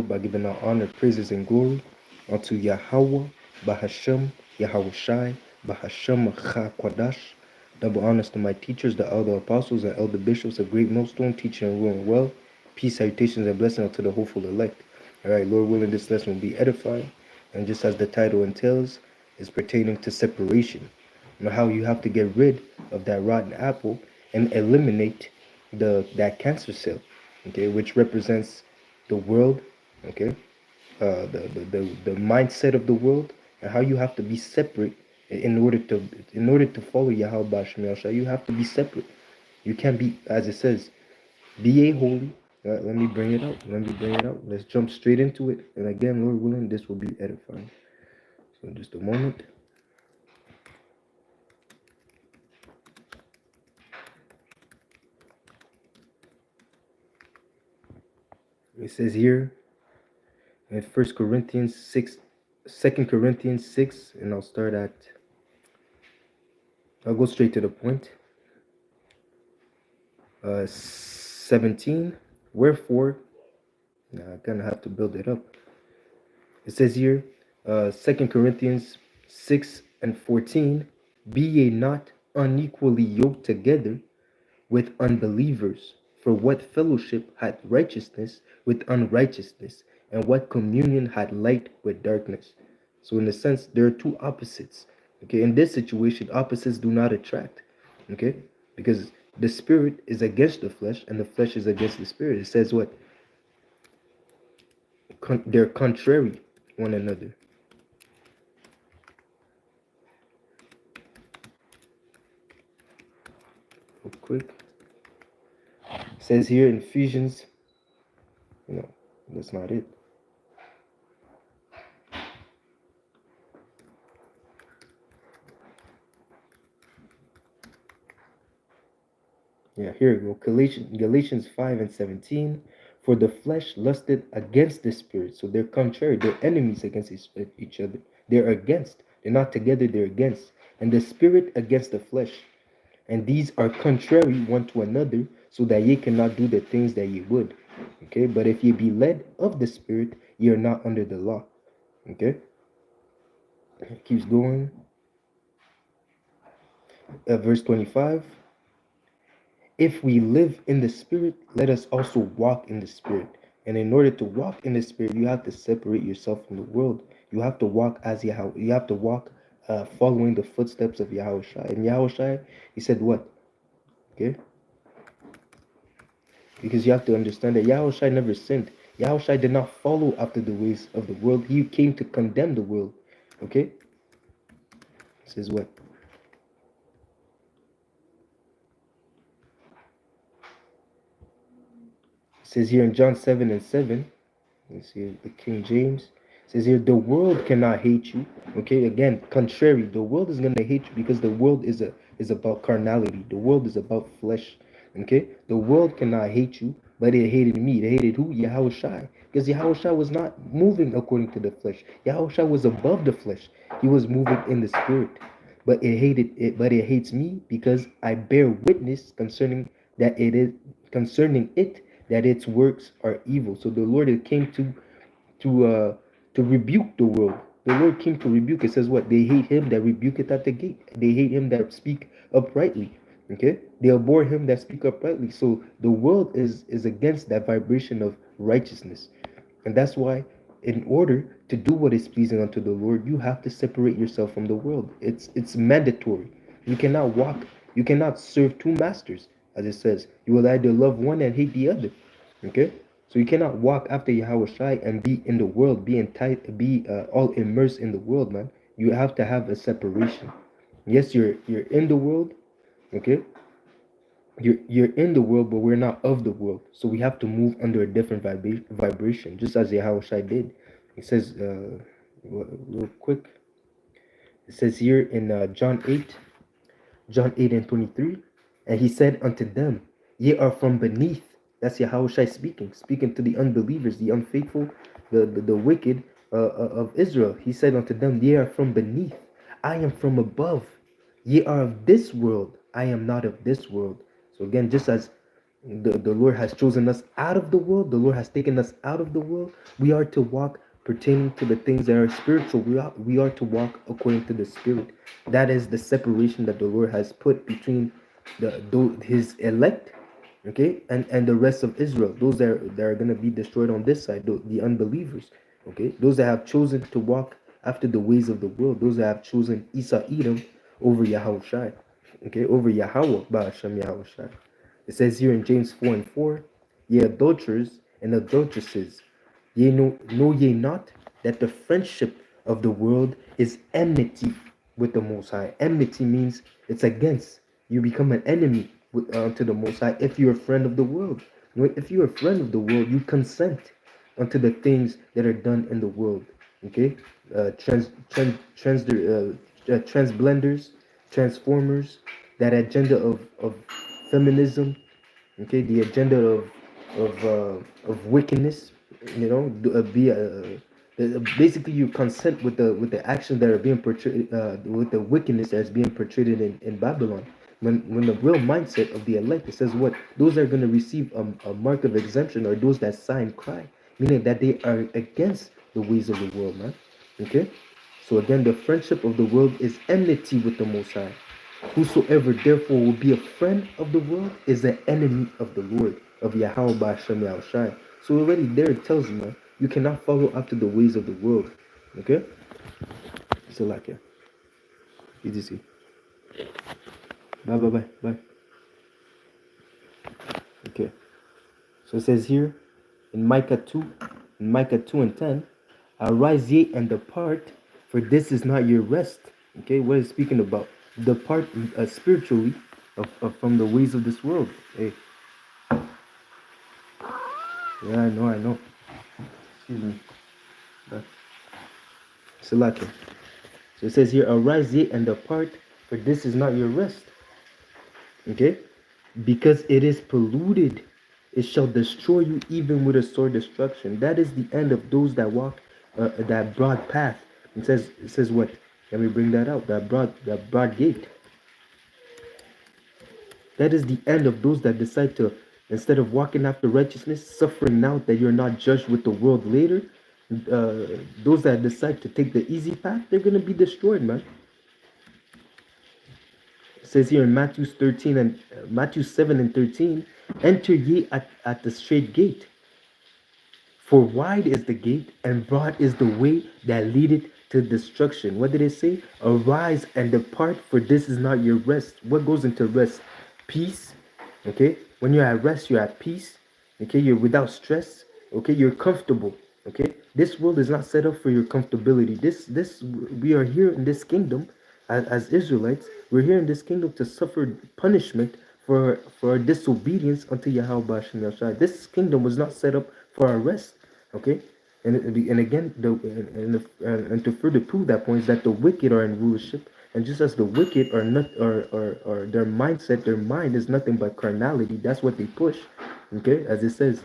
by giving our honor, praises, and glory unto Yahweh, Bahashem, Yahushai, Bahashem, Kwadash. Double honors to my teachers, the elder apostles and elder bishops of Great Millstone, teaching and ruling well. Peace, salutations, and blessing unto the hopeful elect. All right, Lord willing, this lesson will be edifying. And just as the title entails, is pertaining to separation. You know, how you have to get rid of that rotten apple and eliminate that cancer cell, okay, which represents the world, okay, the mindset of the world, and how you have to be separate in order to follow Yahweh Shem Shai. You have to be separate. You can't be, as it says, be a holy. Let me bring it out. Let me bring it out. Let's jump straight into it. And again, Lord willing, this will be edifying. So just a moment. It says here in 1 Corinthians 6, 2 Corinthians 6, and I'll go straight to the point. 17. Wherefore, now I'm gonna have to build it up. It says here, 2 Corinthians 6 and 14, be ye not unequally yoked together with unbelievers. For what fellowship hath righteousness with unrighteousness, and what communion hath light with darkness? So in a sense, there are two opposites. Okay, in this situation, opposites do not attract. Okay, because the spirit is against the flesh, and the flesh is against the spirit. It says what? They're contrary one another. Real quick. It says here in Ephesians, that's not it. Yeah, here we go. Galatians 5 and 17. For the flesh lusted against the spirit. So they're contrary. They're enemies against each other. They're against. They're not together, they're against. And the spirit against the flesh. And these are contrary one to another, so that ye cannot do the things that ye would. Okay, but if ye be led of the spirit, ye are not under the law. Okay, it keeps going. Verse 25. If we live in the spirit, let us also walk in the spirit. And in order to walk in the spirit, you have to separate yourself from the world. You have to walk as Yahweh. You have to walk following the footsteps of Yahweh Shai. And Yahweh Shai, he said what? Okay. Because you have to understand that Yahweh Shai never sinned. Yahweh Shai did not follow after the ways of the world. He came to condemn the world. Okay? It says what? It says here in John 7 and 7. Let's see the King James. It says here, the world cannot hate you. Okay, again, contrary. The world is gonna hate you because the world is about carnality. The world is about flesh. Okay, the world cannot hate you, but it hated me. It hated who? Yahweh Shai. Because Yahweh Shai was not moving according to the flesh. Yahweh Shai was above the flesh. He was moving in the spirit. But it hated it, but it hates me because I bear witness concerning it that its works are evil. So the Lord came to rebuke the world. The Lord came to rebuke. It says what? They hate him that rebuketh at the gate. They hate him that speak uprightly. Okay? They abhor him that speak uprightly. So the world is against that vibration of righteousness. And that's why in order to do what is pleasing unto the Lord, you have to separate yourself from the world. It's mandatory. You cannot serve two masters, as it says. You will either love one and hate the other. Okay? So you cannot walk after Yahweh Shai and be in the world, be all immersed in the world, man. You have to have a separation. Yes, you're in the world, okay? You're in the world, but we're not of the world. So we have to move under a different vibration, just as Yahweh Shai did. It says, real quick. It says here in John 8 and 23, and he said unto them, ye are from beneath. That's Yahweh Shai speaking to the unbelievers, the unfaithful, the wicked of Israel. He said unto them, ye are from beneath. I am from above. Ye are of this world. I am not of this world. So again, just as The Lord has chosen us out of the world. The Lord has taken us out of the world. We are to walk pertaining to the things that are spiritual. We are to walk according to the Spirit. That is the separation that the Lord has put between His elect, okay, and the rest of Israel. Those that are going to be destroyed on this side, the unbelievers, okay. Those that have chosen to walk after the ways of the world. Those that have chosen Esau Edom over Yahushai, okay, over Yahweh, Ba'ashem Yahushai. It says here in James 4 and 4, ye adulterers and adulteresses, ye know ye not that the friendship of the world is enmity with the Most High. Enmity means it's against. You become an enemy to the Most High if you're a friend of the world. If you're a friend of the world, you consent unto the things that are done in the world. Okay, transblenders, transformers, that agenda of feminism, okay, the agenda of wickedness, basically you consent with the actions that are being portrayed, with the wickedness that's being portrayed in Babylon. When the real mindset of the elect, it says what, those are going to receive a mark of exemption, or those that sigh and cry, meaning that they are against the ways of the world, man. Okay, so again, the friendship of the world is enmity with the Most High. Whosoever therefore will be a friend of the world is an enemy of the Lord, of Yahweh Ba'ashem Yahushai. So already there it tells you, man, you cannot follow after the ways of the world. Okay? So like, yeah. Easy see. Bye, bye, bye, bye. Okay. So it says here in Micah 2 and 10, arise ye and depart, for this is not your rest. Okay, what is it speaking about? Depart spiritually from the ways of this world. Hey, yeah, I know. Excuse me. Salaki. So it says here, arise ye and depart, for this is not your rest. Okay? Because it is polluted, it shall destroy you even with a sore destruction. That is the end of those that walk that broad path. It says what? Let me bring that out. That broad gate. That is the end of those that decide to, instead of walking after righteousness, suffering now that you're not judged with the world later. Those that decide to take the easy path, they're gonna be destroyed, man. It says here in Matthew 7 and 13, enter ye at the straight gate. For wide is the gate, and broad is the way that leadeth to destruction. What did it say? Arise and depart, for this is not your rest. What goes into rest? Peace. Okay? When you're at rest, you're at peace. Okay? You're without stress. Okay? You're comfortable. Okay? This world is not set up for your comfortability. We are here in this kingdom as Israelites. We're here in this kingdom to suffer punishment for our disobedience unto Yahweh Ba'ashem Yahushua. This kingdom was not set up for our rest. Okay, and again, and to further prove that point is that the wicked are in rulership, and just as the wicked are not, or their mindset, their mind is nothing but carnality. That's what they push. Okay, as it says,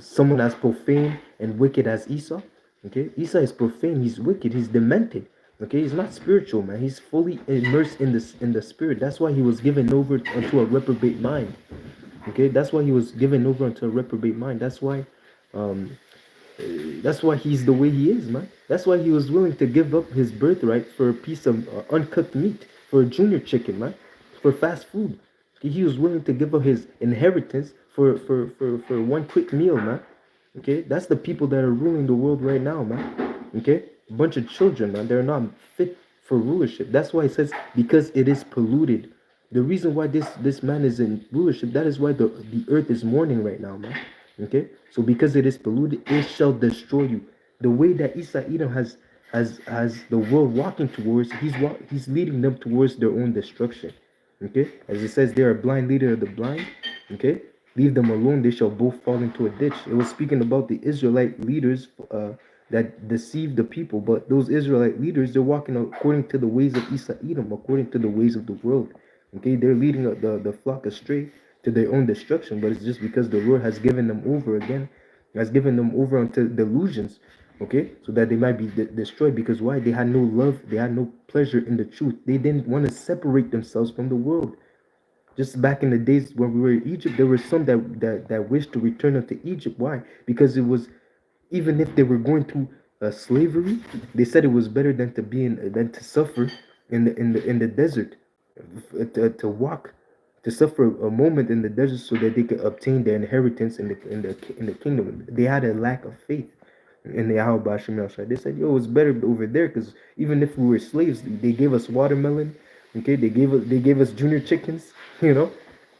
someone as profane and wicked as Esau. Okay, Esau is profane. He's wicked. He's demented. Okay, he's not spiritual, man. He's fully immersed in the spirit. That's why he was given over unto a reprobate mind. Okay, that's why he was given over unto a reprobate mind. Um, that's why he's the way he is, man. That's why he was willing to give up his birthright for a piece of uncooked meat, for a junior chicken, man, for fast food. He was willing to give up his inheritance for one quick meal, man. Okay, that's the people that are ruling the world right now, man. Okay, a bunch of children, man. They're not fit for rulership. That's why it says because it is polluted. The reason why this man is in rulership, that is why the earth is mourning right now, man. Okay, so because it is polluted, it shall destroy you. The way that Esau Edom has the world walking towards, he's leading them towards their own destruction. Okay, as it says, they are a blind leader of the blind. Okay, leave them alone; they shall both fall into a ditch. It was speaking about the Israelite leaders that deceived the people, but those Israelite leaders, they're walking according to the ways of Esau Edom, according to the ways of the world. Okay, they're leading the flock astray to their own destruction, but it's just because the Lord has given them over again, has given them over unto delusions, okay, so that they might be destroyed. Because why? They had no love, they had no pleasure in the truth. They didn't want to separate themselves from the world. Just back in the days when we were in Egypt, there were some that wished to return unto Egypt. Why? Because it was, even if they were going through slavery, they said it was better than to be in than to suffer in the desert, to walk, to suffer a moment in the desert so that they could obtain their inheritance in the kingdom. They had a lack of faith in the Yahweh Hashem Yahshua. They said, "Yo, it's better over there because even if we were slaves, they gave us watermelon. Okay, they gave us junior chickens. You know,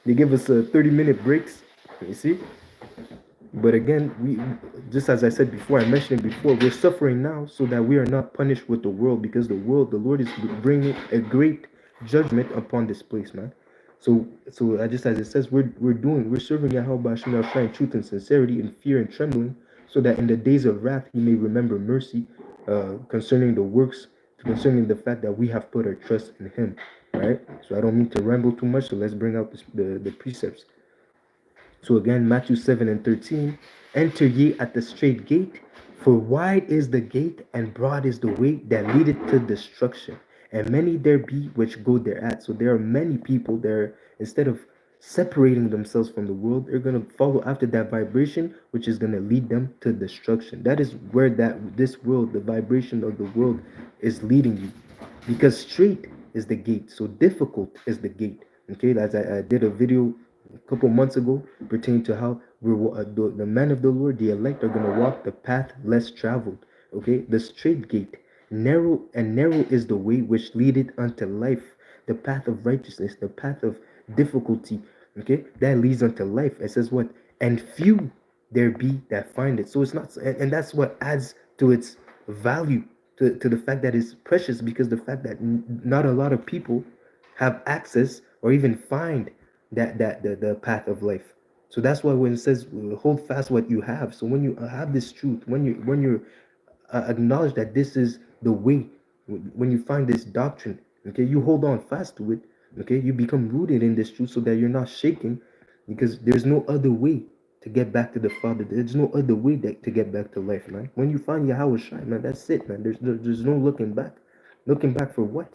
they gave us 30-minute breaks. You see." But again, we, just as I said before, I mentioned it before, we're suffering now so that we are not punished with the world, because the Lord is bringing a great judgment upon this place, man. So just as it says, we're serving Yahweh Hashem Yahshua in truth and sincerity, in fear and trembling, so that in the days of wrath He may remember mercy, concerning the works, concerning the fact that we have put our trust in Him. Right. So I don't mean to ramble too much. So let's bring out the precepts. So again, Matthew 7 and 13, enter ye at the straight gate, for wide is the gate and broad is the way that leadeth to destruction, and many there be which go thereat. So there are many people there, instead of separating themselves from the world, they're going to follow after that vibration, which is going to lead them to destruction. That is where this world, the vibration of the world, is leading you, because straight is the gate, so difficult is the gate. Okay, as I did a video a couple months ago pertaining to how the men of the Lord, the elect, are going to walk the path less traveled. Okay, the straight gate, narrow is the way which leadeth unto life, the path of righteousness, the path of difficulty. Okay, that leads unto life. It says what? And few there be that find it. So it's not, and that's what adds to its value, to the fact that it's precious, because the fact that not a lot of people have access or even find the path of life. So that's why when it says hold fast what you have, so when you have this truth, when you acknowledge that this is the way, when you find this doctrine, okay, you hold on fast to it. Okay, you become rooted in this truth so that you're not shaking, because there's no other way to get back to the Father. There's no other way to get back to life, man. When you find Yahweh Shai, man, that's it, man. There's no looking back. Looking back for what?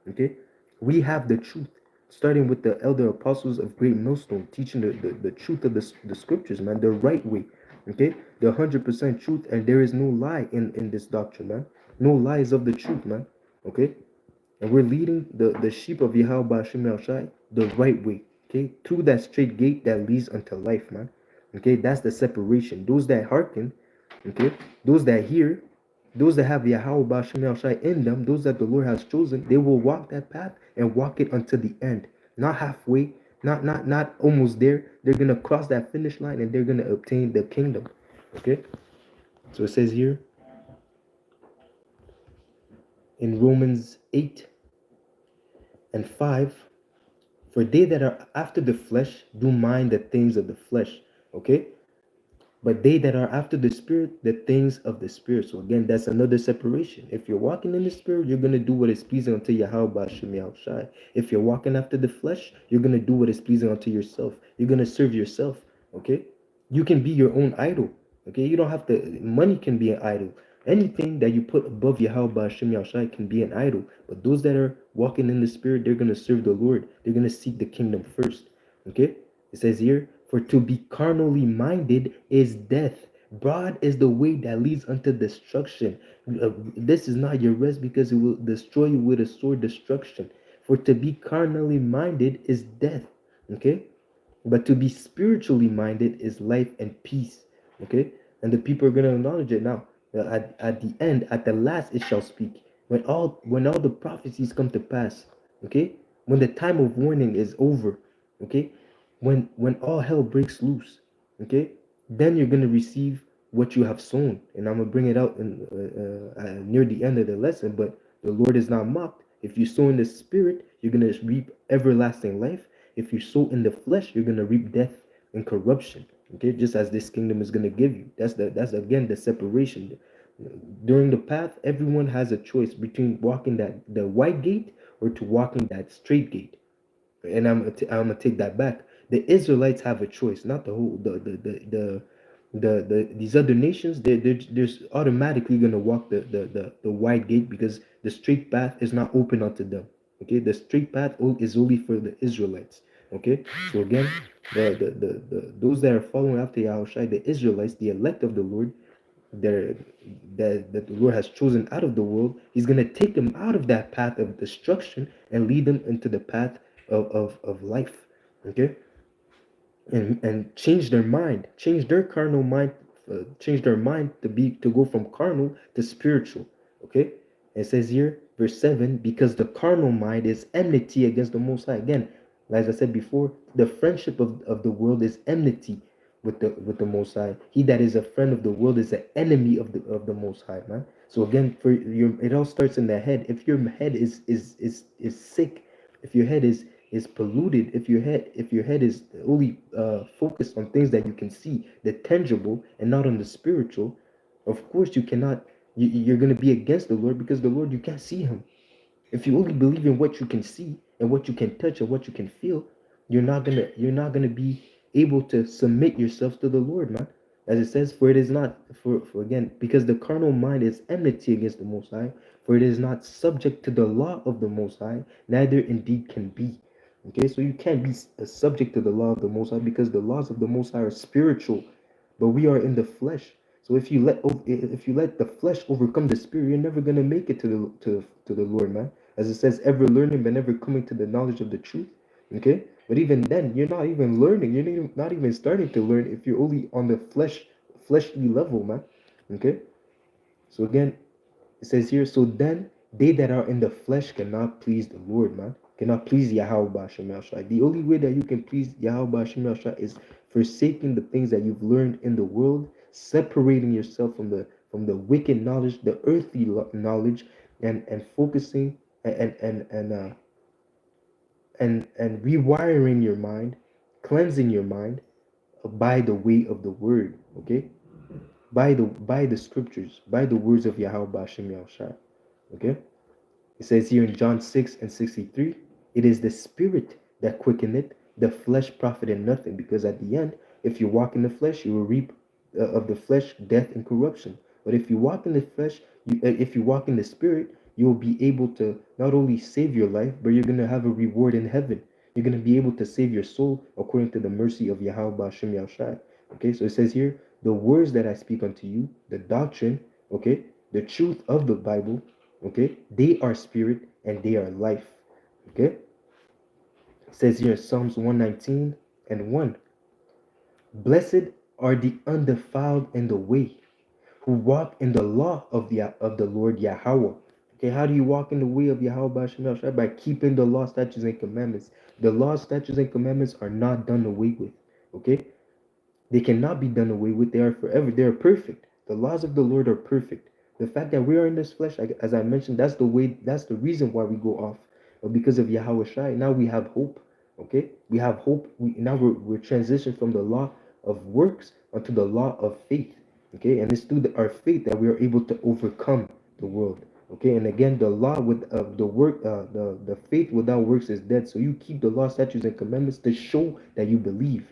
Okay, we have the truth, starting with the elder apostles of Great Millstone, teaching the truth of the scriptures, man, the right way. Okay, the 100% truth, and there is no lie in this doctrine, man. No lies of the truth, man. Okay, and we're leading the sheep of Yahweh Hashem Shai the right way. Okay, through that straight gate that leads unto life, man. Okay, that's the separation. Those that hearken, okay, those that hear, those that have Yahweh Hashem Shai in them, those that the Lord has chosen, they will walk that path and walk it until the end, not halfway, not almost there. They're gonna cross that finish line and they're gonna obtain the kingdom. Okay, so it says here in Romans 8 and 5, for they that are after the flesh do mind the things of the flesh. Okay, but they that are after the Spirit, the things of the Spirit. So again, that's another separation. If you're walking in the Spirit, you're going to do what is pleasing unto Yahweh Hashem Yahushai. If you're walking after the flesh, you're going to do what is pleasing unto yourself. You're going to serve yourself. Okay, you can be your own idol. Okay, you don't have to, money can be an idol. Anything that you put above Yahweh Hashem Yahushai can be an idol. But those that are walking in the Spirit, they're going to serve the Lord. They're going to seek the kingdom first. Okay, it says here, for to be carnally minded is death. Broad is the way that leads unto destruction. This is not your rest, because it will destroy you with a sword destruction. For to be carnally minded is death. Okay? But to be spiritually minded is life and peace. Okay? And the people are going to acknowledge it now. At the end, at the last, it shall speak. When all the prophecies come to pass, okay? When the time of warning is over, okay? When all hell breaks loose, okay, then you're going to receive what you have sown. And I'm going to bring it out near the end of the lesson. But the Lord is not mocked. If you sow in the Spirit, you're going to reap everlasting life. If you sow in the flesh, you're going to reap death and corruption. Okay, just as this kingdom is going to give you. That's again the separation. During the path, everyone has a choice between walking the white gate or to walking that straight gate. And I'm gonna take that back. The Israelites have a choice, not the whole these other nations. They're automatically gonna walk the wide gate, because the straight path is not open unto them. Okay, the straight path is only for the Israelites. Okay, so again, those that are following after Yahushua, the Israelites, the elect of the Lord, they're, that the Lord has chosen out of the world, He's gonna take them out of that path of destruction and lead them into the path of life. Okay, and change their mind, change their carnal mind, change their mind to go from carnal to spiritual. Okay, it says here, verse 7, because the carnal mind is enmity against the Most High. Again, as I said before, the friendship of the world is enmity with the Most High. He that is a friend of the world is an enemy of the Most High, man. So again, for your, it all starts in the head. If your head is sick, if your head is polluted, if your head is only focused on things that you can see, the tangible, and not on the spiritual, of course you cannot. You're going to be against the Lord, because the Lord, you can't see Him. If you only believe in what you can see and what you can touch and what you can feel, you're not gonna be able to submit yourself to the Lord, man. As it says, for it is not for again, because the carnal mind is enmity against the Most High, for it is not subject to the law of the Most High, neither indeed can be. Okay, so you can't be subject to the law of the Most High, because the laws of the Most High are spiritual, but we are in the flesh. So if you let the flesh overcome the spirit, you're never gonna make it to the Lord, man. As it says, ever learning but never coming to the knowledge of the truth. Okay, but even then, you're not even learning. You're not even starting to learn if you're only on the fleshly level, man. Okay, so again, it says here, so then they that are in the flesh cannot please the Lord, man. Cannot please Yahweh Ba'ashem Yahshua. The only way that you can please Yahweh Ba'ashem Yahshua is forsaking the things that you've learned in the world, separating yourself from the wicked knowledge, the earthly knowledge, and focusing and rewiring your mind, cleansing your mind by the way of the word. Okay, by the scriptures, by the words of Yahweh Ba'ashem Yahshua. Okay. It says here in John 6:63, it is the spirit that quickeneth, the flesh profited nothing. Because at the end, if you walk in the flesh, you will reap of the flesh death and corruption. But if you walk in the flesh, if you walk in the spirit, you will be able to not only save your life, but you're going to have a reward in heaven. You're going to be able to save your soul according to the mercy of Yahweh Ba'ashem Yahushai. Okay, so it says here, the words that I speak unto you, the doctrine, okay, the truth of the Bible, okay, they are spirit and they are life. Okay, it says here in Psalms 119 and 1, blessed are the undefiled in the way, who walk in the law of the Lord Yahweh. Okay, how do you walk in the way of Yahweh Ba'ashem Yahshua? By keeping the law, statutes, and commandments. The law, statutes, and commandments are not done away with. Okay, they cannot be done away with. They are forever. They are perfect. The laws of the Lord are perfect. The fact that we are in this flesh, as I mentioned, that's the way. That's the reason why we go off. But because of Yahweh Shai, now we have hope. Okay, we have hope. Now we're transitioned from the law of works unto the law of faith. Okay, and it's through our faith that we are able to overcome the world. Okay, and again, the law with the faith without works is dead. So you keep the law, statutes, and commandments to show that you believe.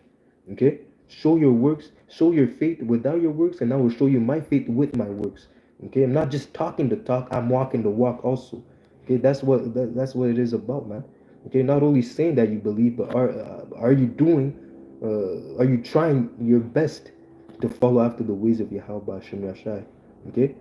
Okay, show your works, show your faith without your works, and I will show you my faith with my works. Okay, I'm not just talking the talk, I'm walking the walk also. Okay, that's what it is about, man. Okay, not only saying that you believe, but are you doing, are you trying your best to follow after the ways of Yahweh Hashem Yashai? Okay,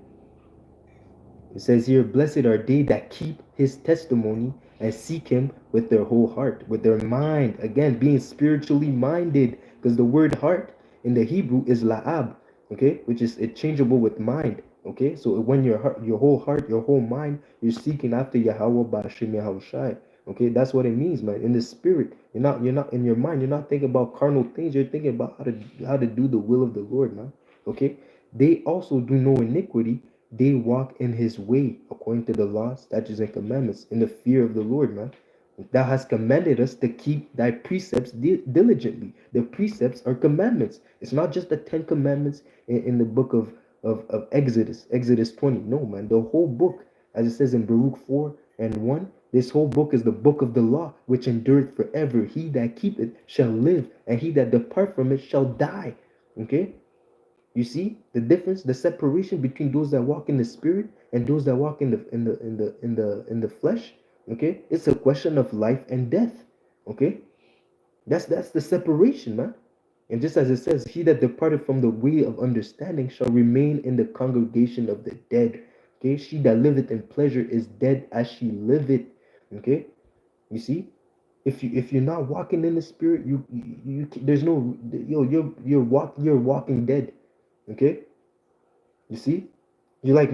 it says here, blessed are they that keep his testimony and seek him with their whole heart, with their mind. Again, being spiritually minded, because the word heart in the Hebrew is la'ab, okay, which is interchangeable with mind. Okay, so when your whole heart, your whole mind, you're seeking after Yahweh Ba'ashem Yahushai. Okay, that's what it means, man. In the spirit, you're not in your mind, you're not thinking about carnal things, you're thinking about how to do the will of the Lord, man. Okay, they also do no iniquity, they walk in his way according to the law, statutes, and commandments in the fear of the Lord, man. Thou hast commanded us to keep thy precepts diligently. The precepts are commandments. It's not just the 10 commandments in the book of Exodus 20. No, man. The whole book, as it says in Baruch 4 and 1, this whole book is the book of the law, which endureth forever. He that keepeth shall live, and he that depart from it shall die. Okay? You see the difference, the separation between those that walk in the spirit and those that walk in the flesh. Okay, it's a question of life and death. Okay, That's the separation, man. And just as it says, he that departed from the way of understanding shall remain in the congregation of the dead. Okay, she that liveth in pleasure is dead as she liveth. Okay, you see, if you're not walking in the spirit, there's no you're walking dead. Okay, you see, you're like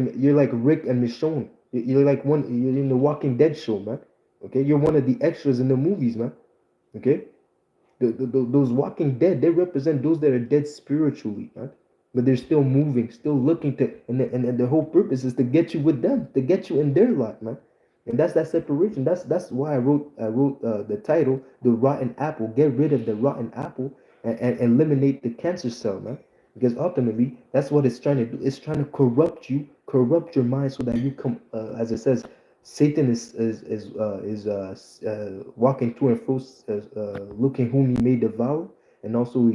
Rick and Michonne. You're like you're in the Walking Dead show, man. Okay, you're one of the extras in the movies, man. Okay, those Walking Dead, they represent those that are dead spiritually, man. But they're still moving, still looking to, and the whole purpose is to get you with them, to get you in their lot, man. And that's that separation. That's why I wrote the title, "The Rotten Apple." Get rid of the rotten apple and eliminate the cancer cell, man. Because ultimately, that's what it's trying to do. It's trying to corrupt you, corrupt your mind, so that you come, as it says, Satan is walking to and fro, looking whom he may devour, and also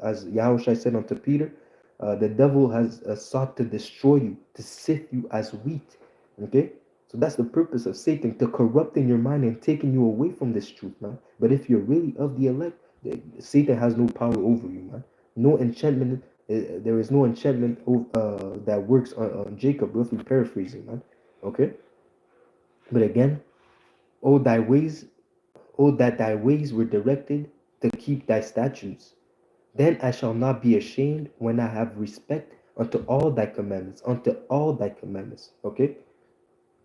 as Yahushua said unto Peter, the devil has sought to destroy you, to sift you as wheat. Okay, so that's the purpose of Satan, to corrupting your mind and taking you away from this truth, man. But if you're really of the elect, Satan has no power over you, man. No enchantment. There is no enchantment that works on Jacob, roughly paraphrasing, man. Okay. But again, O thy ways, O that thy ways were directed to keep thy statutes. Then I shall not be ashamed when I have respect unto all thy commandments, unto all thy commandments. Okay?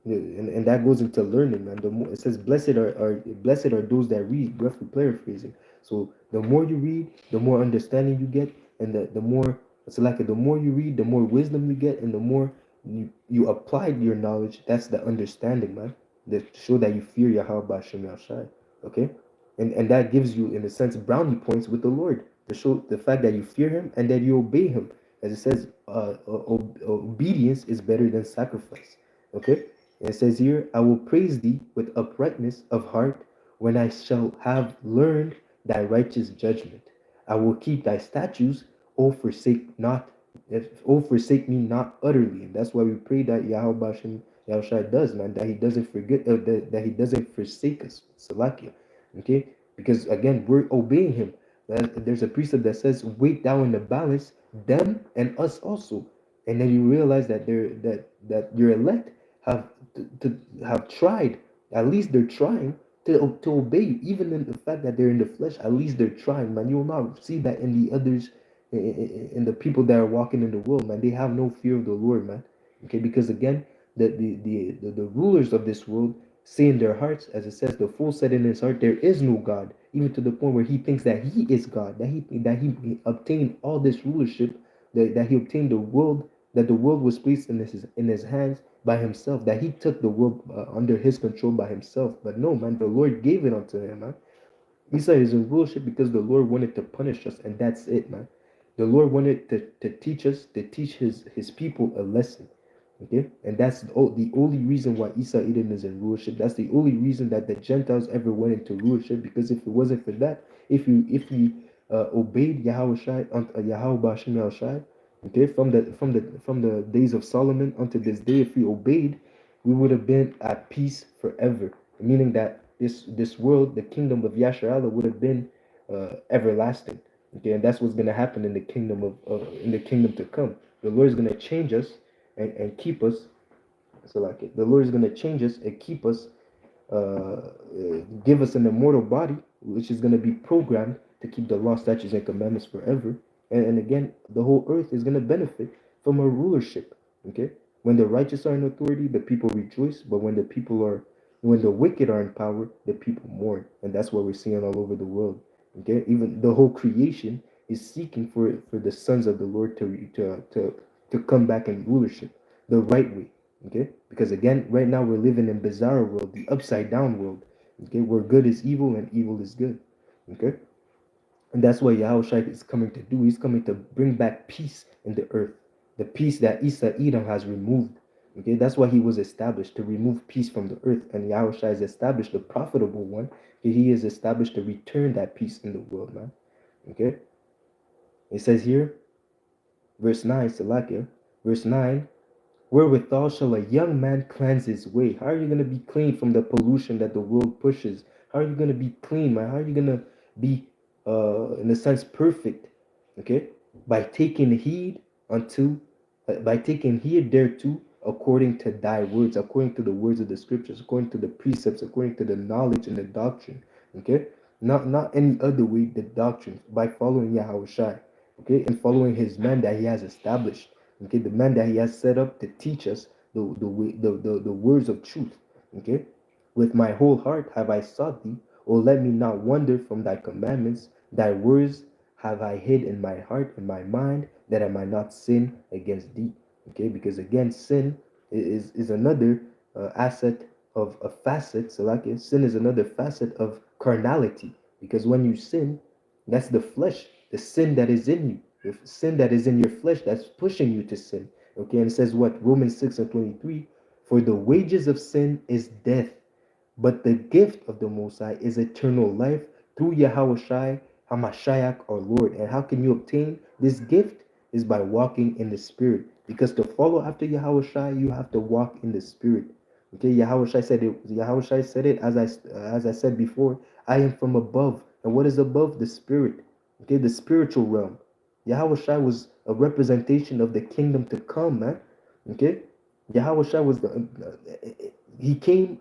Yeah, and that goes into learning, man. The more it says, blessed are those that read, roughly paraphrasing. So the more you read, the more understanding you get, and the more it's like the more you read, the more wisdom you get, and the more you apply your knowledge. That's the understanding, man. That show that you fear Yahweh Bashem Yahshai. Okay, and that gives you, in a sense, brownie points with the Lord to show the fact that you fear Him and that you obey Him. As it says, obedience is better than sacrifice. Okay. And it says here, I will praise thee with uprightness of heart when I shall have learned thy righteous judgment. I will keep thy statutes, O forsake not, O forsake me not utterly. And that's why we pray that Yahweh Bashem Yahushua does, man, that he doesn't forget, that he doesn't forsake us, Salakia. Okay? Because again, we're obeying him. There's a precept that says, weight down in the balance them and us also. And then you realize that that your elect have to have tried. At least they're trying to obey you, even in the fact that they're in the flesh. At least they're trying, man. You will not see that in the others, in the people that are walking in the world, man. They have no fear of the Lord, man. Okay, because again, the rulers of this world say in their hearts, as it says, the fool said in his heart, there is no God, even to the point where he thinks that he is God, that he obtained all this rulership, that he obtained the world, that the world was placed in his hands by himself, that he took the world under his control by himself. But no, man, the Lord gave it unto him, man. Esau is in rulership because the Lord wanted to punish us, and that's it, man. The Lord wanted to teach us, to teach his people a lesson. Okay, and that's the only reason why Esau Edom is in rulership. That's the only reason that the Gentiles ever went into rulership. Because if it wasn't for that, if we obeyed Yahweh Shai, Yahweh Bashim Yahushai, okay, from the days of Solomon unto this day, if we obeyed, we would have been at peace forever. Meaning that this world, the kingdom of Yasharallah, would have been everlasting. Okay, and that's what's gonna happen in the kingdom in the kingdom to come. The Lord is gonna change us and keep us. So like it, the Lord is gonna change us and keep us, give us an immortal body, which is gonna be programmed to keep the law, statutes, and commandments forever. And again, the whole earth is gonna benefit from a rulership. Okay, when the righteous are in authority, the people rejoice. But when the wicked are in power, the people mourn, and that's what we're seeing all over the world. Okay, even the whole creation is seeking for the sons of the Lord to come back in rulership the right way. Okay, because again, right now we're living in bizarre world, the upside down world. Okay, where good is evil and evil is good. Okay, and that's what Yahushua is coming to do. He's coming to bring back peace in the earth, the peace that Esau Edom has removed. Okay, that's why he was established, to remove peace from the earth. And Yahushua has established the profitable one. He has established to return that peace in the world, man. Okay, it says here, verse 9, Salakia, verse 9, wherewithal shall a young man cleanse his way? How are you going to be clean from the pollution that the world pushes? How are you going to be clean, man? How are you going to be in a sense perfect, okay, by taking heed unto by taking heed thereto, according to thy words, according to the words of the scriptures, according to the precepts, according to the knowledge and the doctrine, okay, not any other way, the doctrine, by following Yahweh Shai, okay, and following his man that he has established, okay, the man that he has set up to teach us the way, the words of truth, okay. With my whole heart have I sought thee. O let me not wander from thy commandments. Thy words have I hid in my heart and my mind, that I might not sin against thee. Okay, because again, sin is another asset of a facet. So, like sin is another facet of carnality. Because when you sin, that's the flesh, the sin that is in you, the sin that is in your flesh that's pushing you to sin. Okay, and it says what? Romans 6 and 23. For the wages of sin is death, but the gift of the Most High is eternal life through Yahweh Shai HaMashiach our Lord. And how can you obtain this gift? Is by walking in the Spirit. Because to follow after Yahweh Shai, you have to walk in the Spirit. Okay, Yahweh Shai said it. Yahweh Shai said it as I said before. I am from above, and what is above? The Spirit. Okay, the spiritual realm. Yahweh Shai was a representation of the kingdom to come, man. Okay, Yahweh Shai was he came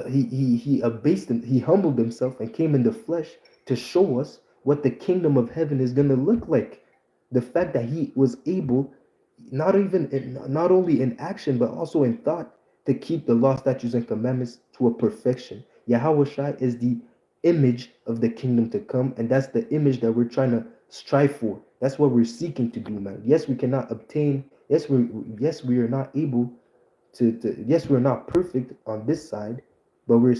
he abased him, he humbled himself and came in the flesh to show us what the kingdom of heaven is going to look like. The fact that he was able, not only in action but also in thought, to keep the law, statutes, and commandments to a perfection. Yahweh Shai is the image of the kingdom to come, and that's the image that we're trying to strive for. That's what we're seeking to do, man. Yes, we cannot obtain. We are not able yes, we're not perfect on this side, but we're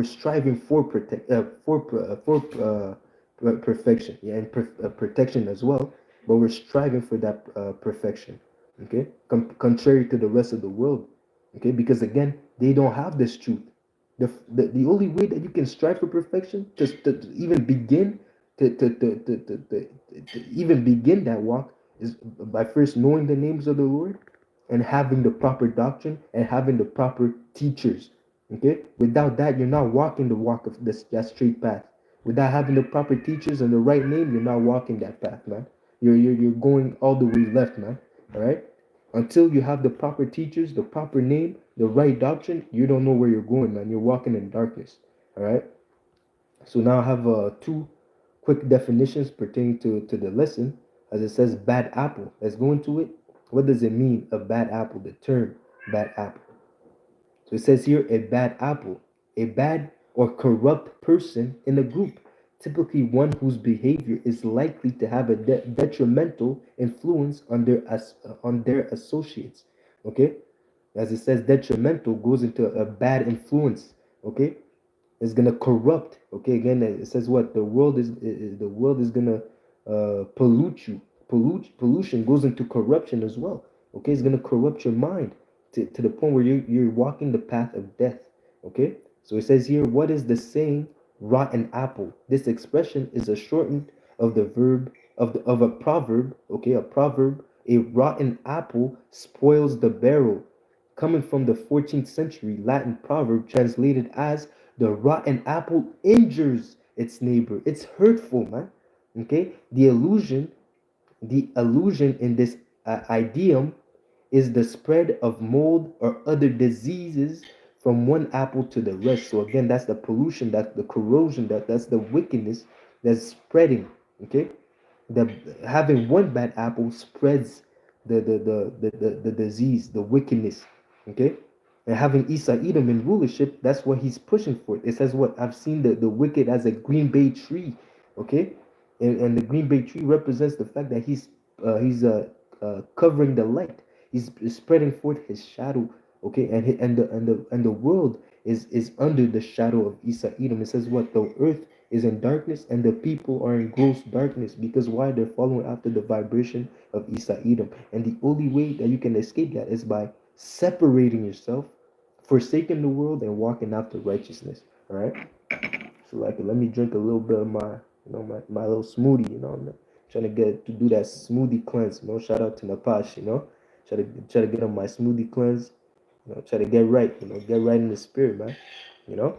striving for perfection, yeah, and protection as well. But we're striving for that perfection. Okay, contrary to the rest of the world. Okay, because again, they don't have this truth. The only way that you can strive for perfection, to even begin to even begin that walk, is by first knowing the names of the Lord and having the proper doctrine and having the proper teachers. Okay, without that, you're not walking the walk of that straight path. Without having the proper teachers and the right name, you're not walking that path, man. You're going all the way left, man. All right. Until you have the proper teachers, the proper name, the right doctrine, you don't know where you're going, man. You're walking in darkness. All right. So now I have two quick definitions pertaining to the lesson. As it says, bad apple. Let's go into it. What does it mean, a bad apple? The term bad apple. So it says here, a bad apple, a bad or corrupt person in a group, typically one whose behavior is likely to have a detrimental influence on their associates. Okay, as it says, detrimental goes into a bad influence. Okay, it's gonna corrupt. Okay, again, it says what the world is gonna pollute you. Pollution goes into corruption as well. Okay, it's gonna corrupt your mind to the point where you're walking the path of death. Okay, so it says here, what is the saying? Rotten apple. This expression is a shortened of the verb of a proverb. Okay, a proverb. A rotten apple spoils the barrel, coming from the 14th century Latin proverb translated as the rotten apple injures its neighbor. It's hurtful, man. Okay, the allusion in this idiom is the spread of mold or other diseases from one apple to the rest. So again, that's the pollution, that's the corrosion, that's the wickedness that's spreading. Okay, the having one bad apple spreads the disease, the wickedness. Okay, and having Esau Edom in rulership, that's what he's pushing for. It says what? I've seen the wicked as a green bay tree. Okay, and the green bay tree represents the fact that covering the light. He's spreading forth his shadow. Okay, and the world is under the shadow of Esau Edom. It says what? The earth is in darkness and the people are in gross darkness, because why? They're following after the vibration of Esau Edom. And the only way that you can escape that is by separating yourself, forsaking the world, and walking after righteousness. All right. So like, let me drink a little bit of my little smoothie. I'm trying to get to do that smoothie cleanse. Shout out to Napash. Try to get on my smoothie cleanse. Try to get right. Get right in the spirit, man. You know.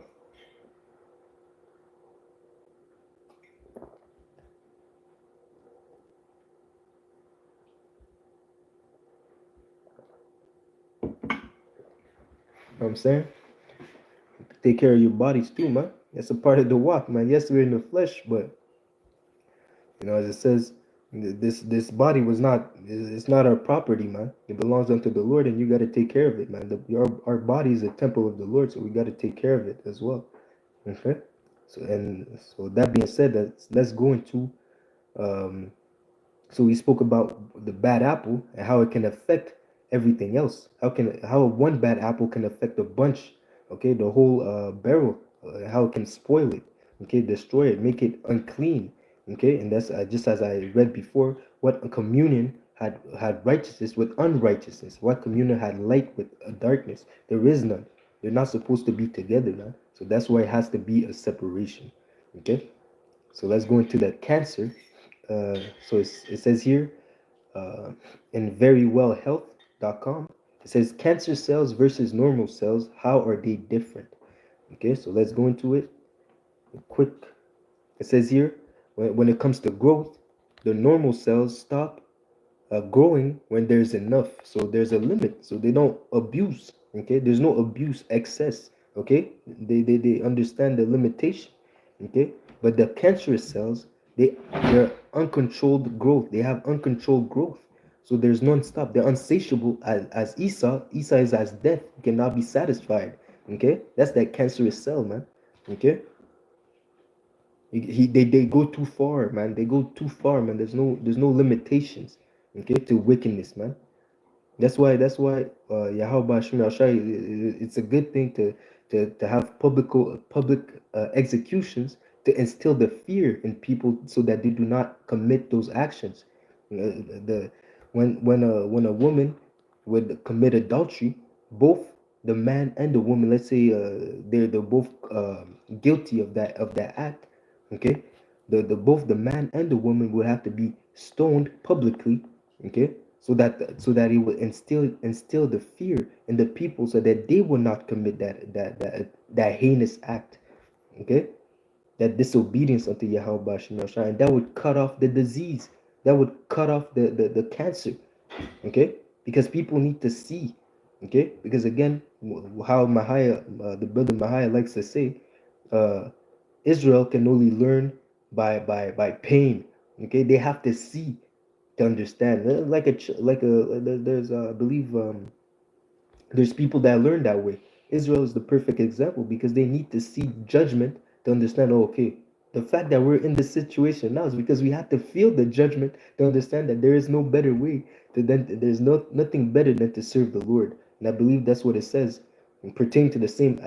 know what I'm saying? Take care of your bodies too, man. That's a part of the walk, man. Yes, we're in the flesh, but as it says, this body was not it's not our property, man. It belongs unto the Lord, and you got to take care of it, man. Our body is a temple of the Lord, so we got to take care of it as well. Okay. So that being said, let's go into um, so we spoke about the bad apple and how it can affect everything else. How one bad apple can affect a bunch, okay, the whole barrel, how it can spoil it, okay, destroy it, make it unclean, okay, and that's just as I read before. What communion had righteousness with unrighteousness? What communion had light with darkness? There is none. They're not supposed to be together, man. So that's why it has to be a separation, okay. So let's go into that cancer. So it says here uh, in verywellhealth.com, it says cancer cells versus normal cells, how are they different? Okay, so let's go into it quick. It says here when it comes to growth, the normal cells stop growing when there's enough. So there's a limit. So they don't abuse. Okay, there's no abuse, excess. Okay, they understand the limitation. Okay, but the cancerous cells, they're uncontrolled growth. They have uncontrolled growth. So there's non-stop. They're unsatiable as Esau. Esau is as death. He cannot be satisfied. Okay, that's that cancerous cell, man. Okay, they go too far, man. They go too far, man. There's no limitations, okay, to wickedness, man. That's why Yahweh Hashem Yahshai, it's a good thing to have public executions to instill the fear in people so that they do not commit those actions. The when a woman would commit adultery, both the man and the woman, let's say they're both guilty of that act, okay, the both the man and the woman would have to be stoned publicly, okay, so that it will instill the fear in the people so that they will not commit that heinous act, okay, that disobedience unto Yahweh Shem Yahshua, and that would cut off the disease, that would cut off the cancer, okay, because people need to see, okay, because again, how Mahaya, the brother Mahaya likes to say, uh, Israel can only learn by pain, okay, they have to see to understand. There's I believe there's people that learn that way. Israel is the perfect example because they need to see judgment to understand. Oh, okay, the fact that we're in this situation now is because we have to feel the judgment to understand that there is no better way there's nothing better than to serve the Lord. And I believe that's what it says pertaining to the same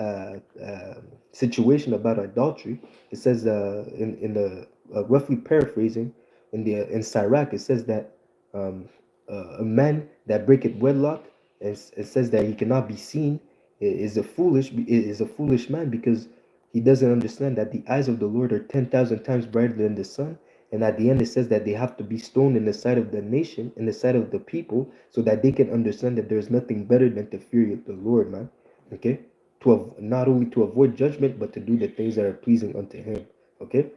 situation about adultery. It says in the roughly paraphrasing in Sirach, it says that um, a man that breaketh wedlock, it says that he cannot be seen, is a foolish man because he doesn't understand that the eyes of the Lord are 10,000 times brighter than the sun. And at the end, it says that they have to be stoned in the sight of the nation, in the sight of the people, so that they can understand that there's nothing better than to fear the Lord, man. Okay, not only to avoid judgment, but to do the things that are pleasing unto Him. Okay,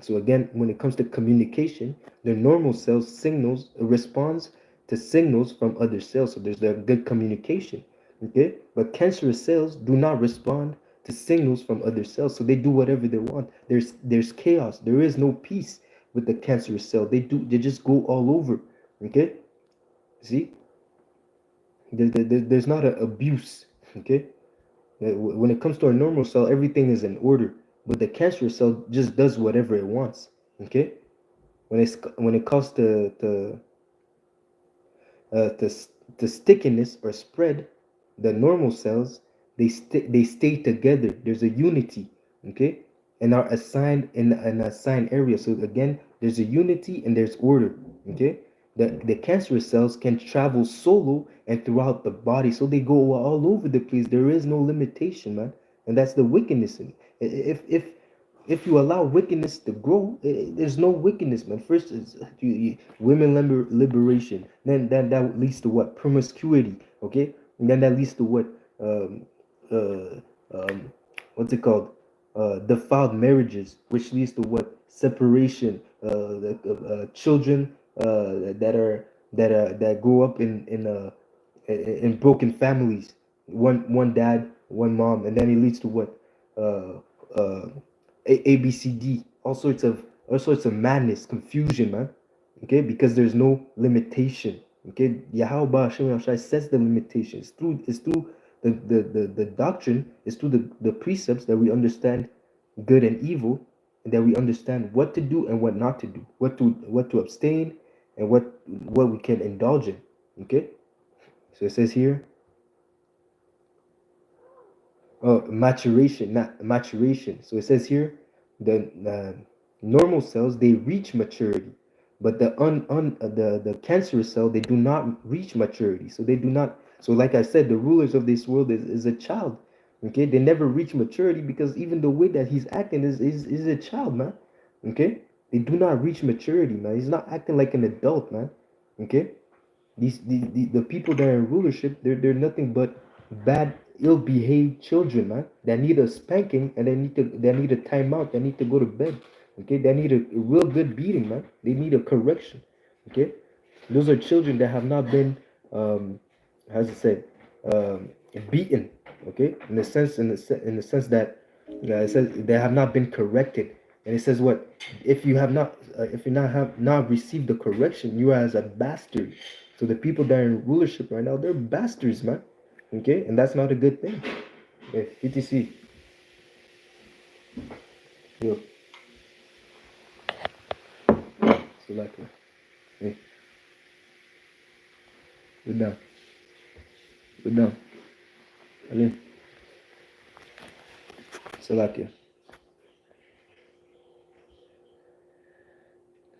so again, when it comes to communication, the normal cells signals responds to signals from other cells. So there's the good communication. Okay, but cancerous cells do not respond to signals from other cells, so they do whatever they want. There's chaos. There is no peace with the cancerous cell. They just go all over. Okay, see, there's not an abuse. Okay, when it comes to a normal cell, everything is in order, but the cancerous cell just does whatever it wants. Okay, when it comes to the stickiness or spread, the normal cells they stay together. There's a unity, okay, and are assigned in an assigned area. So again, there's a unity and there's order, okay. The cancerous cells can travel solo and throughout the body, so they go all over the place. There is no limitation, man, and that's the wickedness in it. If you allow wickedness to grow, there's no wickedness, man. First is women liberation, then that leads to what? Promiscuity, okay, and then that leads to what? Um, uh, um, what's it called? Defiled marriages, which leads to what? Separation. Children that grow up in broken families, one dad, one mom, and then it leads to what? Uh, uh, ABCD, all sorts of madness, confusion, man. Okay, because there's no limitation. Okay, Yahweh Hashem Yahshai sets the limitations through the doctrine, is through the precepts that we understand good and evil, and that we understand what to do and what not to do, what to abstain, and what we can indulge in. Okay, so it says here, oh, maturation, not maturation. So it says here, the normal cells, they reach maturity, but the cancerous cell, they do not reach maturity. So they do not. So like I said, the rulers of this world is a child. Okay, they never reach maturity because even the way that he's acting is a child, man. Okay, they do not reach maturity, man. He's not acting like an adult, man. Okay, the people that are in rulership, they're nothing but bad, ill-behaved children, man, that need a spanking, and they need a timeout, they need to go to bed. Okay, they need a real good beating, man. They need a correction. Okay, those are children that have not been, how's it say, um, beaten. Okay, in the sense that, it says they have not been corrected. And it says what? If you not have not received the correction, you are as a bastard. So the people that are in rulership right now, they're bastards, man. Okay, and that's not a good thing. Okay, PTC. Yo, Salakia. Hey, sit down. Sit down. Alin. Salakia.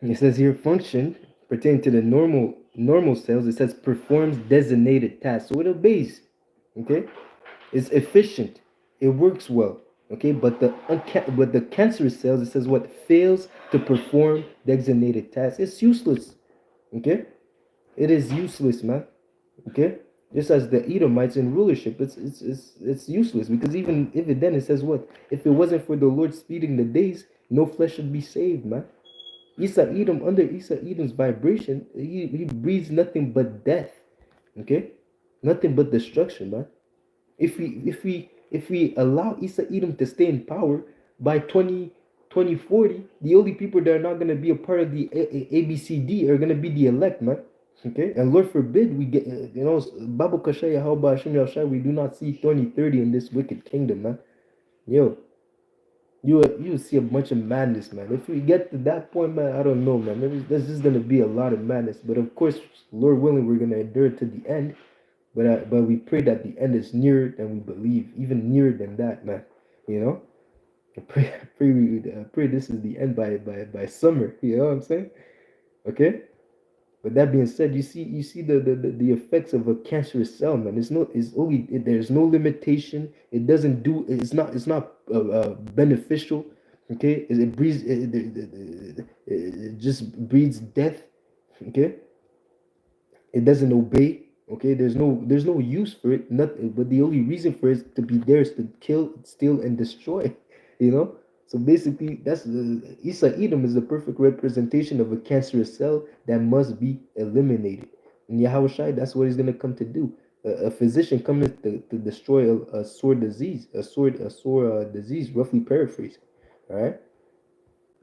It says here, function pertaining to the normal cells. It says performs designated tasks. So it obeys. Okay, it's efficient. It works well. Okay, but the cancerous cells, it says what? Fails to perform designated tasks. It's useless. Okay, it is useless, man. Okay, just as the Edomites in rulership, it's useless, because even if it then, it says what? If it wasn't for the Lord speeding the days, no flesh should be saved, man. Under Isa Edom's vibration, he breathes nothing but death. Okay, nothing but destruction, man. If we allow Isa Edom to stay in power by 2040, the only people that are not gonna be a part of the ABCD are gonna be the elect, man. Okay, and Lord forbid we get, Babu Kashaya Hauba Hashem Yashai, we do not see 2030 in this wicked kingdom, man. Yo, you see a bunch of madness, man. If we get to that point, man, I don't know, man. There's just gonna be a lot of madness. But of course, Lord willing, we're gonna endure to the end. But we pray that the end is nearer than we believe, even nearer than that, man. You know, I pray this is the end by summer. You know what I'm saying? Okay. But that being said, you see the effects of a cancerous cell, man. There's no limitation. It's not beneficial. Okay, it just breeds death. Okay, it doesn't obey. Okay, there's no use for it. Nothing. But the only reason for it to be there is to kill, steal, and destroy. You know. So basically, that's Isa Edom is the perfect representation of a cancerous cell that must be eliminated. And Yahweh Shai, that's what he's gonna come to do. A physician coming to destroy a sore disease, a sore disease, roughly paraphrased. All right.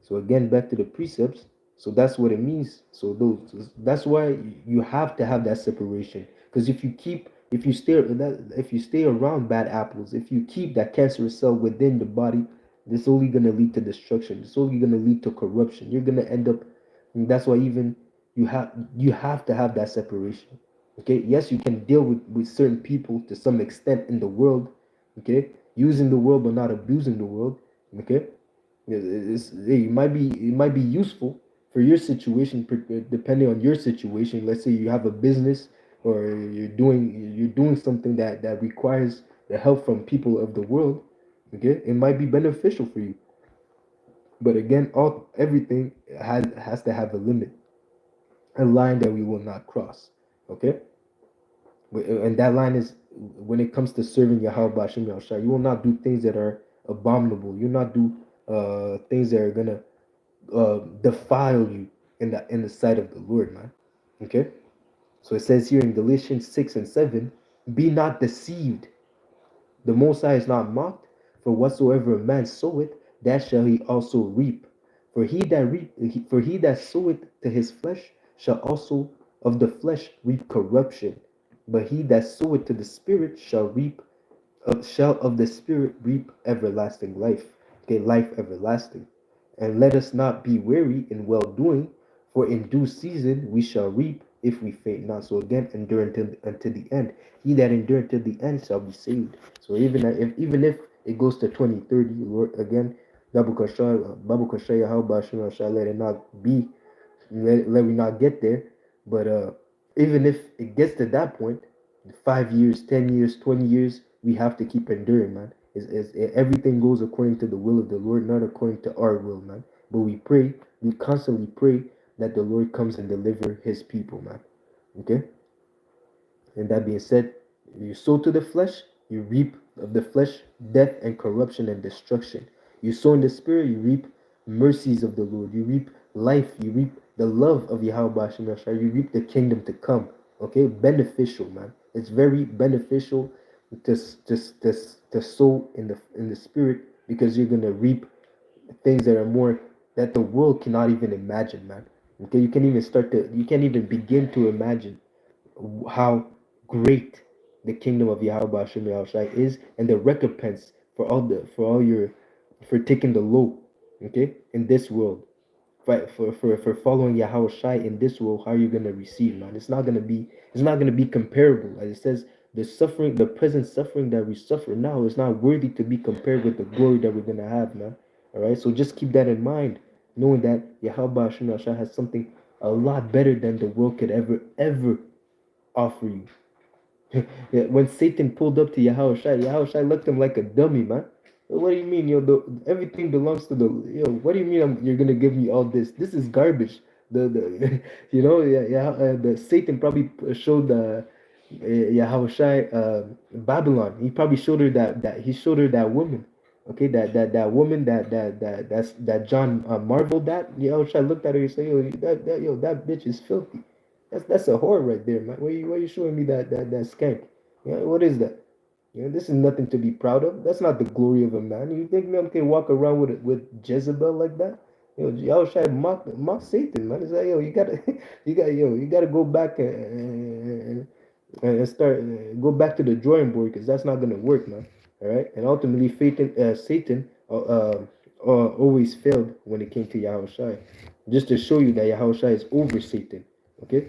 So again, back to the precepts. So that's what it means. So that's why you have to have that separation. Because if you stay around bad apples, if you keep that cancerous cell within the body, this only gonna lead to destruction. It's only gonna lead to corruption. You're gonna end up. And that's why even you have to have that separation. Okay. Yes, you can deal with certain people to some extent in the world. Okay, using the world but not abusing the world. Okay, it might be useful for your situation, depending on your situation. Let's say you have a business, or you're doing something that requires the help from people of the world. Okay, it might be beneficial for you, but again, everything has to have a limit, a line that we will not cross. Okay, and that line is when it comes to serving Yahweh Bashim Yahushua, you will not do things that are abominable. You will not do things that are gonna defile you in the sight of the Lord, man. Okay, so it says here in Galatians 6 and 7, be not deceived. The Most High is not mocked, for whatsoever a man soweth, that shall he also reap. For he that soweth to his flesh shall also of the flesh reap corruption, but he that soweth to the Spirit shall of the Spirit reap everlasting life. Okay, life everlasting. And let us not be weary in well doing, for in due season we shall reap if we faint not. So again, endure until the end. He that endure until the end shall be saved. So even if it goes to 2030, Lord, again, Babu Kashaya, how about shall let it not be, let we not get there. But even if it gets to that point, 5 years, 10 years, 20 years, we have to keep enduring, man. Everything goes according to the will of the Lord, not according to our will, man. But we constantly pray that the Lord comes and deliver his people, man. Okay? And that being said, you sow to the flesh, you reap of the flesh death and corruption and destruction. You sow in the spirit, you reap mercies of the Lord. You reap life. You reap the love of Yahweh Bashem Yashar. You reap the kingdom to come. Okay, beneficial, man. It's very beneficial to to sow in the spirit, because you're gonna reap things that are more that the world cannot even imagine, man. Okay, you can't even begin to imagine how great the kingdom of Yahweh Hashem Yahushai is, and the recompense for taking the low, okay, in this world, for following Yahweh Shai in this world. How are you gonna receive, man? It's not gonna be comparable. As it says, the present suffering that we suffer now is not worthy to be compared with the glory that we're gonna have, man. All right, so just keep that in mind, knowing that Yahweh Hashem Yahushai has something a lot better than the world could ever offer you. Yeah, when Satan pulled up to Yahushua looked at him like a dummy, man. What do you mean, yo? Everything belongs to the yo. What do you mean you're gonna give me all this? This is garbage. The the Satan probably showed Yahushua Babylon. He probably showed her that woman. Okay, that woman that John marveled at. Yahushua looked at her and said, yo, that bitch is filthy. That's a whore right there, man. Why you showing me that skank? Yeah, what is that? Yeah, this is nothing to be proud of. That's not the glory of a man. You think man can walk around with Jezebel like that? Y'all try to mock Satan, man. It's like, yo, you gotta go back and start go back to the drawing board, because that's not gonna work, man. All right, and ultimately, Satan always failed when it came to Yahushua. Just to show you that Yahushua is over Satan. Okay,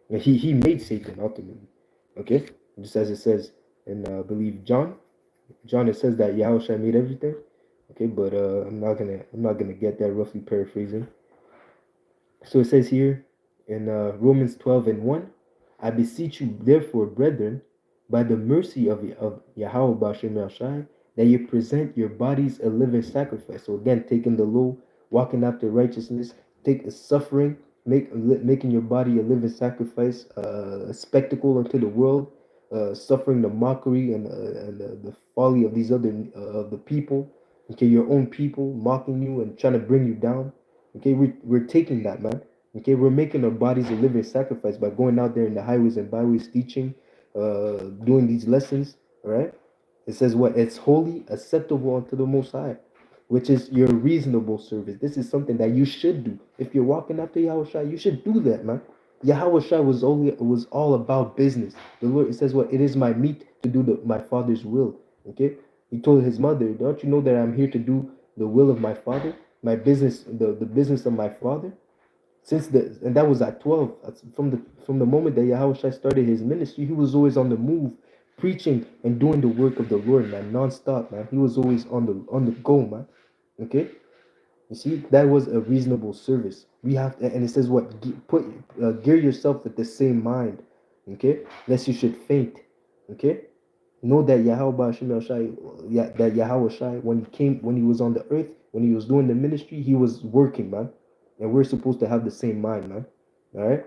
and he made Satan ultimately. Okay, just as it says in I believe John, it says that Yahushua made everything. Okay, but I'm not gonna get that, roughly paraphrasing. So it says here in Romans 12:1, I beseech you therefore, brethren, by the mercy of Yahweh Bashem Yashai, that you present your bodies a living sacrifice. So again, taking the low, walking after righteousness, take suffering, making your body a living sacrifice, a spectacle unto the world, suffering the mockery and the folly of these other of the people. Okay, your own people mocking you and trying to bring you down. Okay, we're taking that, man. Okay, we're making our bodies a living sacrifice by going out there in the highways and byways teaching, doing these lessons. All right. It says what? It's holy, acceptable unto the Most High, which is your reasonable service. This is something that you should do. If you're walking after Yahweh, you should do that, man. Yahweh was all about business. The Lord, it says what? It is my meat to do my Father's will. Okay. He told his mother, don't you know that I'm here to do the will of my Father? My business, the business of my Father. And that was at 12. From the moment that Yahweh started his ministry, he was always on the move, preaching and doing the work of the Lord, man, non-stop, man. He was always on the go, man. Okay, you see, that was a reasonable service. We have to, and it says what? Gear yourself with the same mind. Okay, lest you should faint. Okay, know that Yahweh Shai, that Yahweh Shai, when he was on the earth, when he was doing the ministry, he was working, man. And we're supposed to have the same mind, man. All right.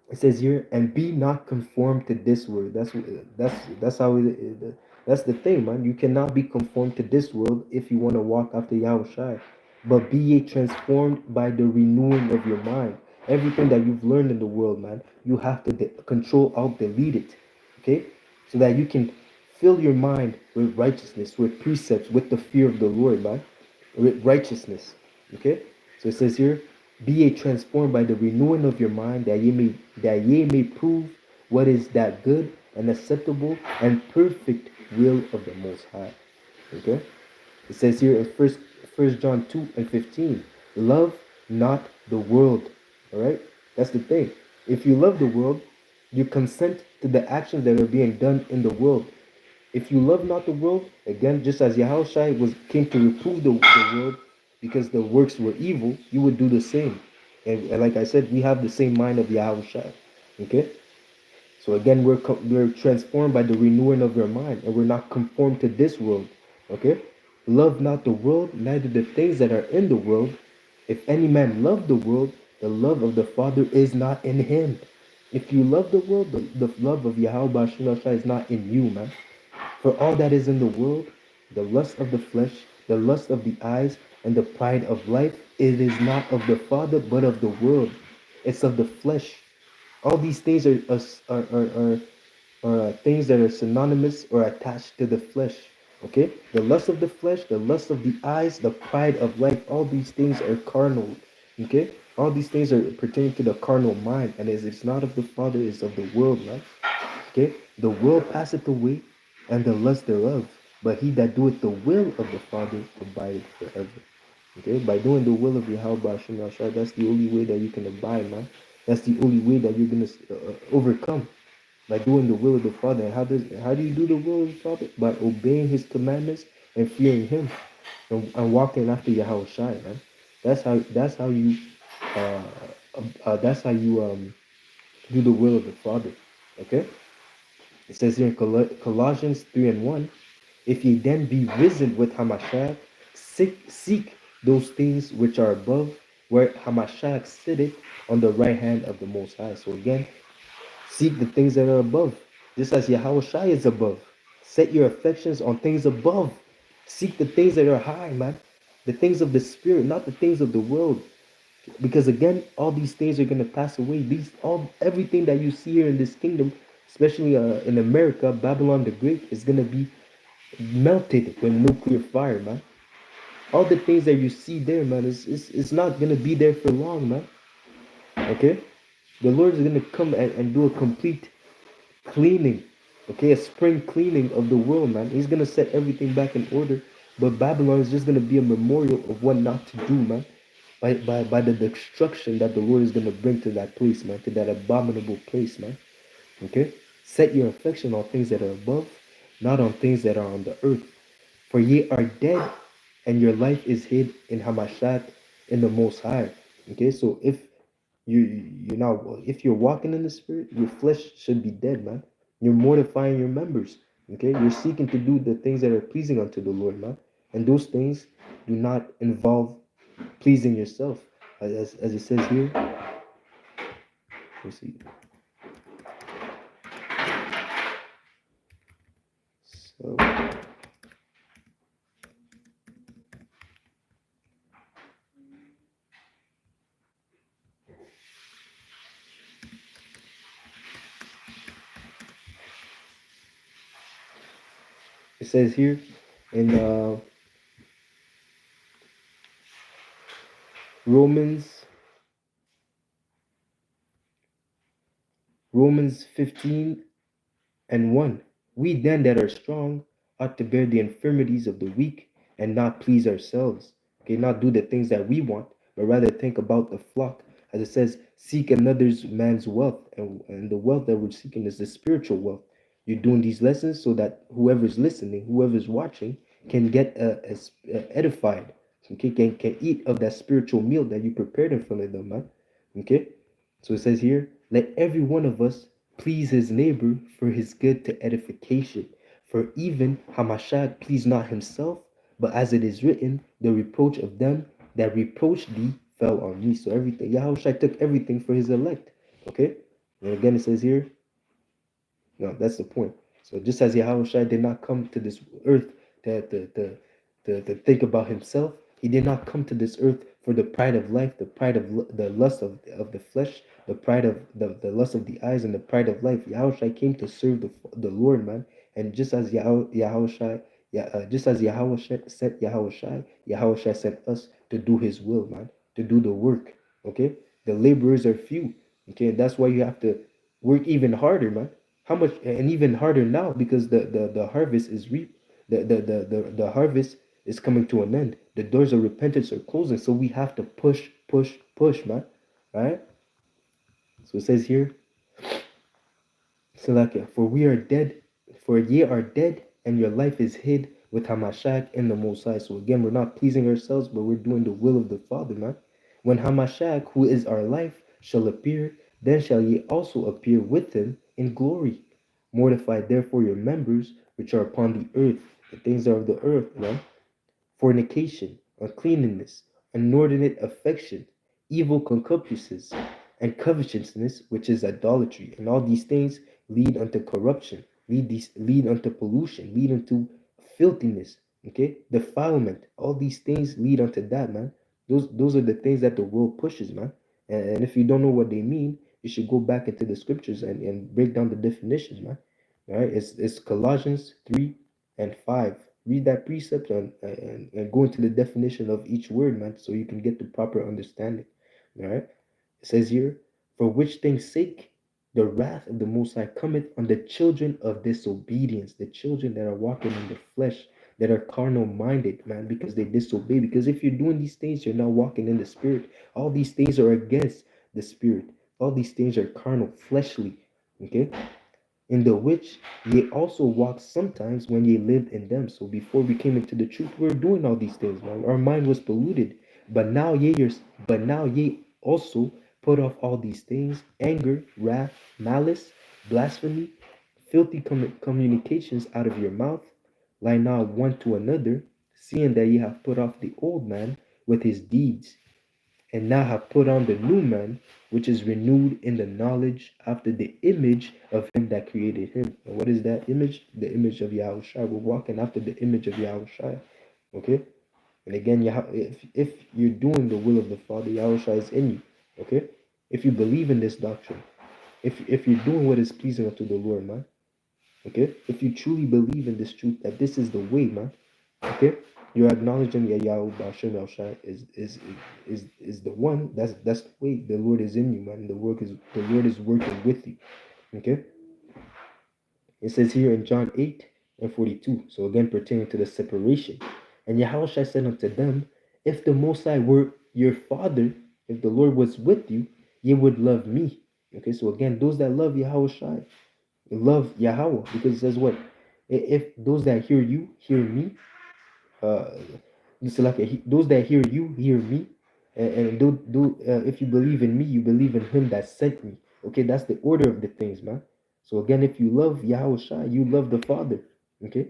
It says here, and be not conformed to this world. That's how that's the thing, man. You cannot be conformed to this world if you want to walk after Yahweh Shai. But be ye transformed by the renewing of your mind. Everything that you've learned in the world, man, you have to control, alt, delete it. Okay? So that you can Fill your mind with righteousness, with precepts, with the fear of the Lord, man. With righteousness. Okay? So it says here, be ye transformed by the renewing of your mind, that ye may prove what is that good and acceptable and perfect will of the Most High. Okay? It says here in First John 2:15, love not the world. All right? That's the thing. If you love the world, you consent to the actions that are being done in the world. If you love not the world, again, just as Yahushua came to reprove the world because the works were evil, you would do the same. And like I said, we have the same mind of Yahushua. Okay? So again, we're transformed by the renewing of your mind, and we're not conformed to this world. Okay? Love not the world, neither the things that are in the world. If any man love the world, the love of the Father is not in him. If you love the world, the love of Yahweh Shemashah is not in you, man. For all that is in the world, the lust of the flesh, the lust of the eyes, and the pride of life, it is not of the Father, but of the world. It's of the flesh. All these things are things that are synonymous or attached to the flesh. Okay? The lust of the flesh, the lust of the eyes, the pride of life, all these things are carnal. Okay? All these things are pertaining to the carnal mind, and it's not of the Father, it's of the world, right? Okay? The world passeth away, and the lust thereof. But he that doeth the will of the Father abideth forever. Okay? By doing the will of Yahweh Hashem Yahshua, that's the only way that you can abide, man. That's the only way that you're going to overcome. By doing the will of the Father. And how do you do the will of the Father? By obeying his commandments and fearing him. And walking after Yahweh Shai, man. That's how you uh, do the will of the Father. Okay? It says here in Colossians 3:1, if ye then be risen with Hamashiach, seek those things which are above, where Hamashiach sitteth on the right hand of the Most High. So again, seek the things that are above, just as Yahweh Shai is above. Set your affections on things above. Seek the things that are high, man. The things of the spirit, not the things of the world. Because again, all these things are gonna pass away. Everything that you see here in this kingdom, especially in America, Babylon the Great, is gonna be melted with nuclear fire, man. All the things that you see there, man, it's not gonna be there for long, man. Okay, the Lord is gonna come and do a complete cleaning, okay, a spring cleaning of the world, man. He's gonna set everything back in order. But Babylon is just gonna be a memorial of what not to do, man. By the destruction that the Lord is gonna bring to that place, man, to that abominable place, man. Okay? Set your affection on things that are above, not on things that are on the earth. For ye are dead, and your life is hid in Hamashat in the Most High. Okay, so if you're walking in the Spirit, your flesh should be dead, man. You're mortifying your members. Okay, you're seeking to do the things that are pleasing unto the Lord, man. And those things do not involve pleasing yourself, as it says here. Let's see. So it says here in Romans 15:1. We then that are strong ought to bear the infirmities of the weak and not please ourselves. Okay, not do the things that we want, but rather think about the flock. As it says, seek another's man's wealth. And the wealth that we're seeking is the spiritual wealth. You're doing these lessons so that whoever's listening, whoever's watching, can get edified. Okay, can eat of that spiritual meal that you prepared in front of them, man. Okay, so it says here, let every one of us please his neighbor for his good to edification. For even Hamashiach pleased not himself, but as it is written, the reproach of them that reproached thee fell on me. So everything, Yahushua took everything for his elect. Okay? And again it says here, no, that's the point. So just as Yahushua did not come to this earth to think about himself, he did not come to this earth for the pride of life, the pride of the lust of the flesh, the pride of the lust of the eyes, and the pride of life. Yahushua came to serve the Lord, man, And just as Yahushai, just as sent Yahushai sent us to do His will, man, to do the work. Okay, the laborers are few. Okay, that's why you have to work even harder, man. How much, and even harder now, because the harvest is reap. The harvest is coming to an end. The doors of repentance are closing, so we have to push, push, push, man. All right. So it says here, Salakia, for we are dead, for ye are dead, and your life is hid with Hamashiach in the Most High. So again, we're not pleasing ourselves, but we're doing the will of the Father, man. When Hamashiach, who is our life, shall appear, then shall ye also appear with him in glory. Mortify therefore your members which are upon the earth, the things are of the earth, man. Fornication, uncleanness, inordinate affection, evil concupiscences, and covetousness, which is idolatry. And all these things lead unto corruption, lead unto pollution, lead unto filthiness, okay? Defilement. All these things lead unto that, man. Those are the things that the world pushes, man. And if you don't know what they mean, you should go back into the scriptures and break down the definitions, man. All right, it's Colossians 3 and 5. Read that precept and go into the definition of each word, man, so you can get the proper understanding. All right, it says here, for which things sake the wrath of the Most High cometh on the children of disobedience, the children that are walking in the flesh, that are carnal minded, man, because they disobey. Because if you're doing these things, you're not walking in the spirit. All these things are against the spirit. All these things are carnal, fleshly. Okay, in the which ye also walked sometimes when ye lived in them. So before we came into the truth, we were doing all these things, man. Our mind was polluted. But now ye also put off all these things: anger, wrath, malice, blasphemy, filthy communications out of your mouth. Lie not one to another, seeing that ye have put off the old man with his deeds, and now have put on the new man, which is renewed in the knowledge after the image of him that created him. And what is that image? The image of Yahushua. We're walking after the image of Yahushua. Okay? And again, if you're doing the will of the Father, Yahushua is in you. Okay? If you believe in this doctrine, if you're doing what is pleasing unto the Lord, man. Okay? If you truly believe in this truth, that this is the way, man. Okay, you're acknowledging that Yahweh Bashem Shai is the one. That's the way the Lord is in you, man. The Lord is working with you. Okay, it says here in John 8 and 42. So again, pertaining to the separation, and Yahweh said unto them, if the Most High were your Father, if the Lord was with you, ye would love me. Okay, so again, those that love Yahweh Shai love Yahweh, because it says what? If those that hear you hear me, uh, it's like those that hear you hear me, and if you believe in me, you believe in Him that sent me. Okay, that's the order of the things, man. So again, if you love Yahweh Shai, you love the Father. Okay,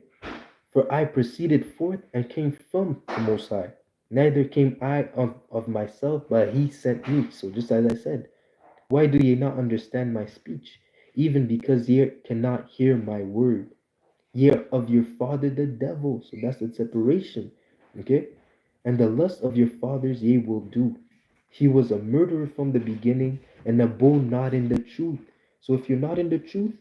for I proceeded forth and came from the Most High. Neither came I of myself, but He sent me. So just as I said, why do ye not understand my speech? Even because ye cannot hear my word. Ye are of your father the devil. So that's the separation. Okay? And the lust of your fathers ye will do. He was a murderer from the beginning and abode not in the truth. So if you're not in the truth,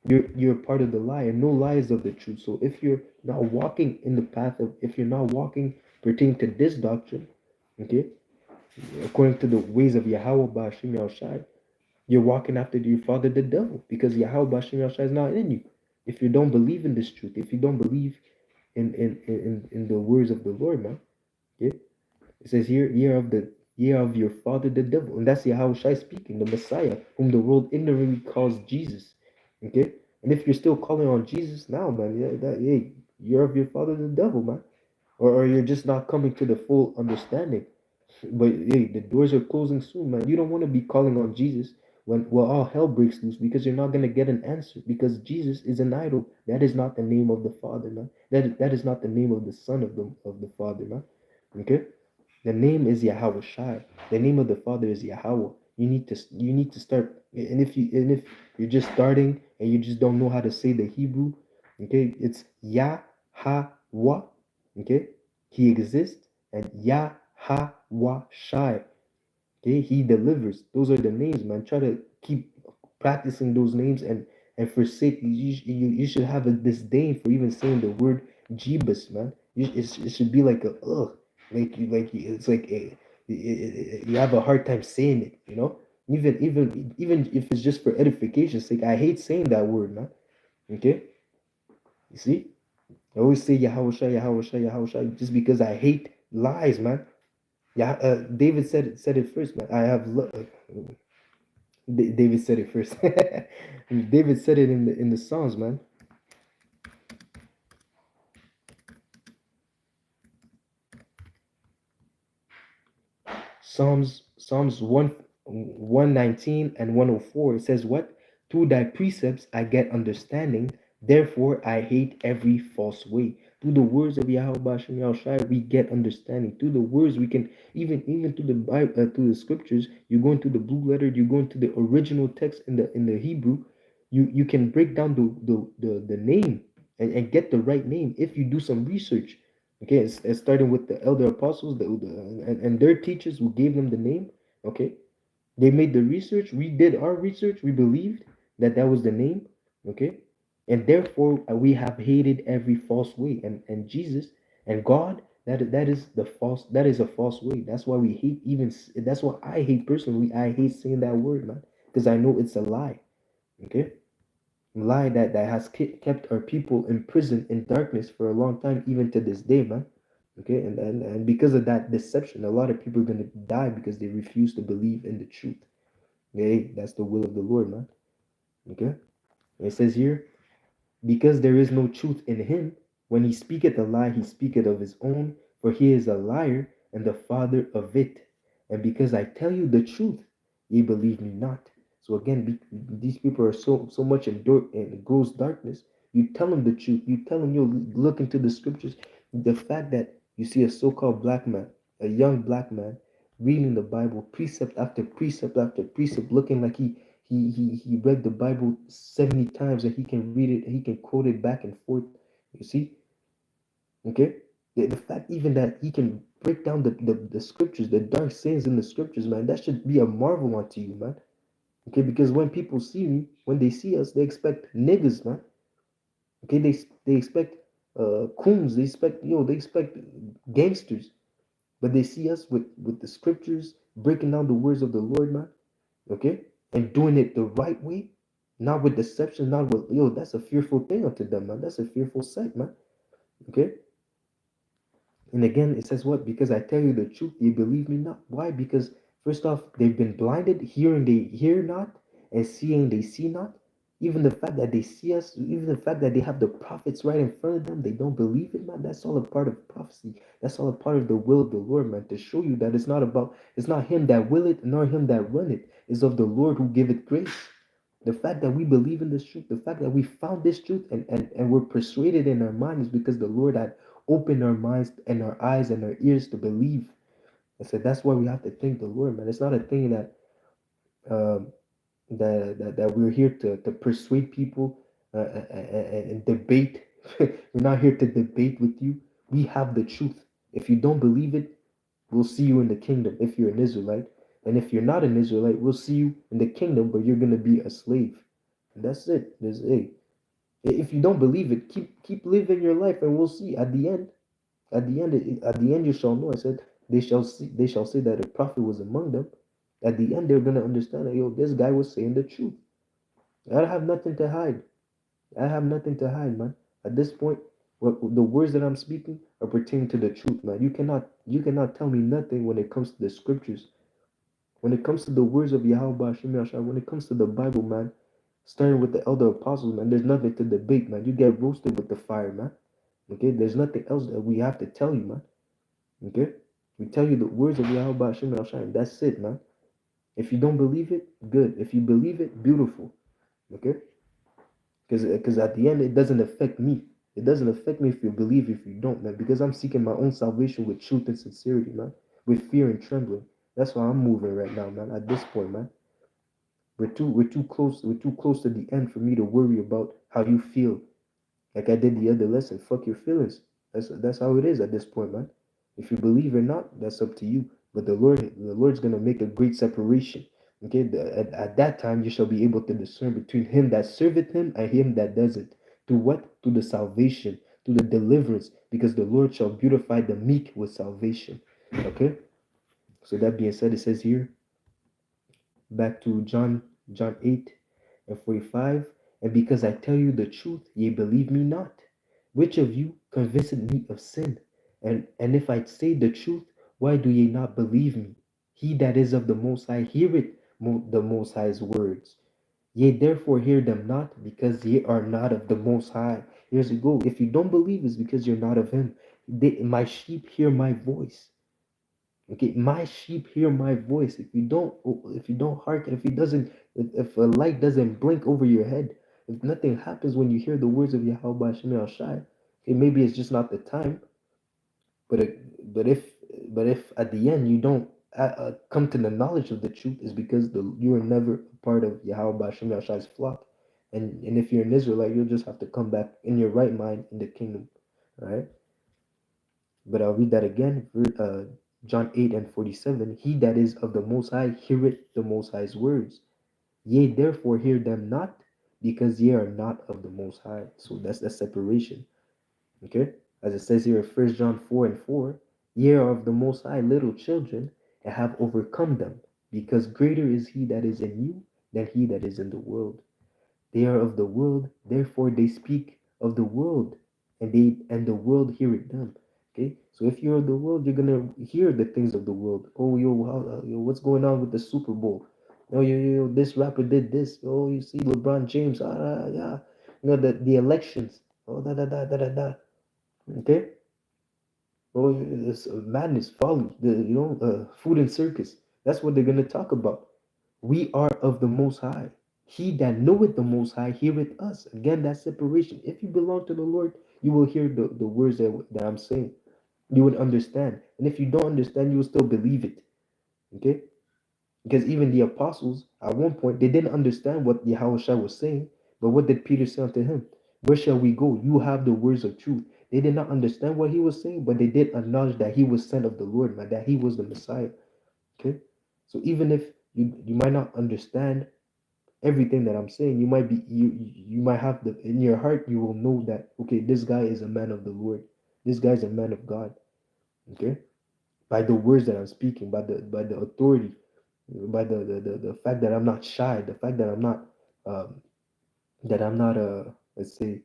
you're part of the lie, and no lie is of the truth. So if you're not walking in the path of, if you're not walking pertaining to this doctrine, okay, according to the ways of Yahweh Bashim Yahushai, you're walking after your father, the devil, because Yahweh Bashim Yahushai is not in you. If you don't believe in this truth, if you don't believe in the words of the Lord, man, okay, it says here, year of your father, the devil, and that's Yahweh Shai speaking, the Messiah, whom the world ignorantly calls Jesus. Okay, and if you're still calling on Jesus now, man, hey, you're of your father, the devil, man, or you're just not coming to the full understanding. But hey, the doors are closing soon, man. You don't want to be calling on Jesus when all hell breaks loose, because you're not gonna get an answer, because Jesus is an idol. That is not the name of the Father, man. That is not the name of the Son of the Father, man. Okay, the name is Yahweh Shai. The name of the Father is Yahweh. You need to start. And if you're just starting and you just don't know how to say the Hebrew, okay, it's Yahweh. Okay, He exists, and Yahweh Shai. Okay, He delivers. Those are the names, man. Try to keep practicing those names, and and forsake. You should have a disdain for even saying the word Jebus, man. It should be like a ugh, it's like you have a hard time saying it, you know. Even if it's just for edification's sake, I hate saying that word, man. Okay, you see, I always say Yahushua, Yahushua, Yahushua, just because I hate lies, man. Yeah, David said it first, man. David said it first. David said it in the Psalms, man. Psalms 119 and 104. It says what? Through thy precepts I get understanding, therefore I hate every false way. Through the words of Yahweh Bashem Yahushai, we get understanding. Through the words we can even through the Bible, through the scriptures, you go into the blue letter, you go into the original text in the Hebrew, you can break down the name and get the right name if you do some research. Okay, it's starting with the elder apostles, and their teachers who gave them the name. Okay, they made the research. We did our research. We believed that that was the name. Okay, and therefore we have hated every false way. And Jesus and God, that is the false. That is a false way. That's why we hate even. That's why I hate personally. I hate saying that word, man, because I know it's a lie. Okay, lie that has kept our people imprisoned in darkness for a long time, even to this day, man. Okay, and because of that deception, a lot of people are gonna die because they refuse to believe in the truth. Hey, that's the will of the Lord, man. Okay, it says here, because there is no truth in him, when he speaketh a lie, he speaketh of his own, for he is a liar and the father of it. And because I tell you the truth, ye believe me not. So again, these people are so much in gross darkness. You tell them the truth. You tell them, you look into the scriptures. The fact that you see a so-called black man, a young black man, reading the Bible, precept after precept after precept, looking like he read the Bible 70 times and he can read it, he can quote it back and forth. You see? Okay? The fact even that he can break down the scriptures, the dark sayings in the scriptures, man, that should be a marvel unto you, man. Okay, because when people see me, when they see us, they expect niggas, man. Okay, they expect coons, they expect gangsters. But they see us with the scriptures, breaking down the words of the Lord, man. Okay, and doing it the right way, not with deception, not with that's a fearful thing unto them, man. That's a fearful sight, man. Okay, and again it says what? Because I tell you the truth, you believe me not. Why? Because first off, they've been blinded, hearing they hear not, and seeing they see not. Even the fact that they see us, even the fact that they have the prophets right in front of them, they don't believe it, man. That's all a part of prophecy. That's all a part of the will of the Lord, man, to show you that it's not him that will it, nor him that run it. It's of the Lord who giveth grace. The fact that we believe in this truth, the fact that we found this truth and we're persuaded in our mind is because the Lord had opened our minds and our eyes and our ears to believe. I said that's why we have to thank the Lord, man. It's not a thing um, that we're here to persuade people and debate. We're not here to debate with you. We have the truth. If you don't believe it, we'll see you in the kingdom if you're an Israelite. And if you're not an Israelite, we'll see you in the kingdom, but you're gonna be a slave. And that's it. There's a if you don't believe it, keep living your life, and we'll see at the end. At the end, you shall know. I said they shall say that a prophet was among them. At the end, they're gonna understand that this guy was saying the truth. I have nothing to hide. I have nothing to hide, man. At this point, the words that I'm speaking are pertaining to the truth, man. You cannot tell me nothing when it comes to the scriptures. When it comes to the words of Yahweh Hashem Yahshua, when it comes to the Bible, man, starting with the elder apostles, man, there's nothing to debate, man. You get roasted with the fire, man. Okay, there's nothing else that we have to tell you, man. Okay, we tell you the words of Yahweh Hashem Yahshua, and that's it, man. If you don't believe it, good. If you believe it, beautiful. Okay, because at the end, it doesn't affect me. It doesn't affect me if you believe, if you don't, man. Because I'm seeking my own salvation with truth and sincerity, man. With fear and trembling. That's why I'm moving right now, man. At this point, man. We're too close to the end for me to worry about how you feel. Like I did the other lesson. Fuck your feelings. That's how it is at this point, man. If you believe or not, that's up to you. But the Lord's gonna make a great separation. Okay, at that time you shall be able to discern between him that serveth him and him that doesn't. To what? To the salvation, to the deliverance, because the Lord shall beautify the meek with salvation. Okay, so that being said, it says here, back to John 8 and 45, and because I tell you the truth, ye believe me not. Which of you convinceth me of sin? And if I say the truth, why do ye not believe me? He that is of the Most High heareth the Most High's words. Ye therefore hear them not, because ye are not of the Most High. Here's it go. If you don't believe, it's because you're not of Him. My sheep hear my voice. Okay, my sheep hear my voice. If you don't hearken, if a light doesn't blink over your head, if nothing happens when you hear the words of Yahweh Hashem El Shai, okay, maybe it's just not the time. But but if at the end you don't come to the knowledge of the truth, is because you were never a part of Yahweh Hashem El Shai's flock, and if you're an Israelite, you'll just have to come back in your right mind in the kingdom, all right? But I'll read that again. John 8 and 47. He that is of the Most High heareth the Most High's words. Ye therefore hear them not, because ye are not of the Most High. So that's the separation. Okay? As it says here in 1 John 4 and 4, ye are of the Most High, little children, and have overcome them, because greater is he that is in you than he that is in the world. They are of the world, therefore they speak of the world, and the world heareth them. Okay, so if you're of the world, you're gonna hear the things of the world. Oh, yo, what's going on with the Super Bowl? Oh, this rapper did this. Oh, you see LeBron James. Yeah. The elections. Oh, da da da da da da. Okay. Oh, it's madness, folly. Food and circus. That's what they're gonna talk about. We are of the Most High. He that knoweth the Most High heareth us. Again, that separation. If you belong to the Lord, you will hear the words that I'm saying. You would understand. And if you don't understand, you will still believe it. Okay? Because even the apostles, at one point, they didn't understand what Yahushua was saying. But what did Peter say unto him? Where shall we go? You have the words of truth. They did not understand what he was saying, but they did acknowledge that he was sent of the Lord, man, that he was the Messiah. Okay? So even if you might not understand everything that I'm saying, you might have the in your heart, you will know that okay, this guy is a man of the Lord. This guy is a man of God. Okay? By the words that I'm speaking, by the authority, by the fact that I'm not shy, the fact um that I'm not let's say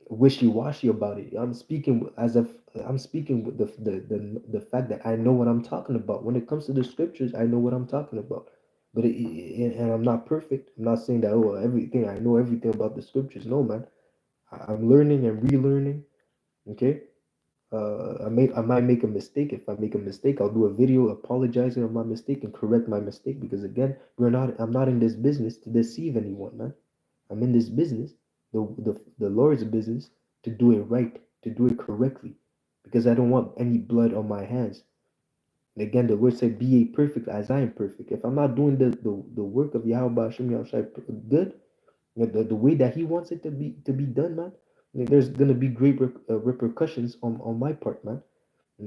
wishy-washy about it. I'm speaking as if I'm speaking with the fact that I know what I'm talking about. When it comes to the scriptures, I know what I'm talking about. But and I'm not perfect. I'm not saying that everything I know everything about the scriptures. No, man. I'm learning and relearning. Okay. I might make a mistake. If I make a mistake, I'll do a video apologizing on my mistake and correct my mistake. Because again, I'm not in this business to deceive anyone, man. I'm in this business, the Lord's business, to do it right, to do it correctly, because I don't want any blood on my hands. And again, the word said, "Be ye perfect as I am perfect." If I'm not doing the work of Yahweh Hashem Yahushai good, the way that He wants it to be done, man, there's gonna be great repercussions on my part, man.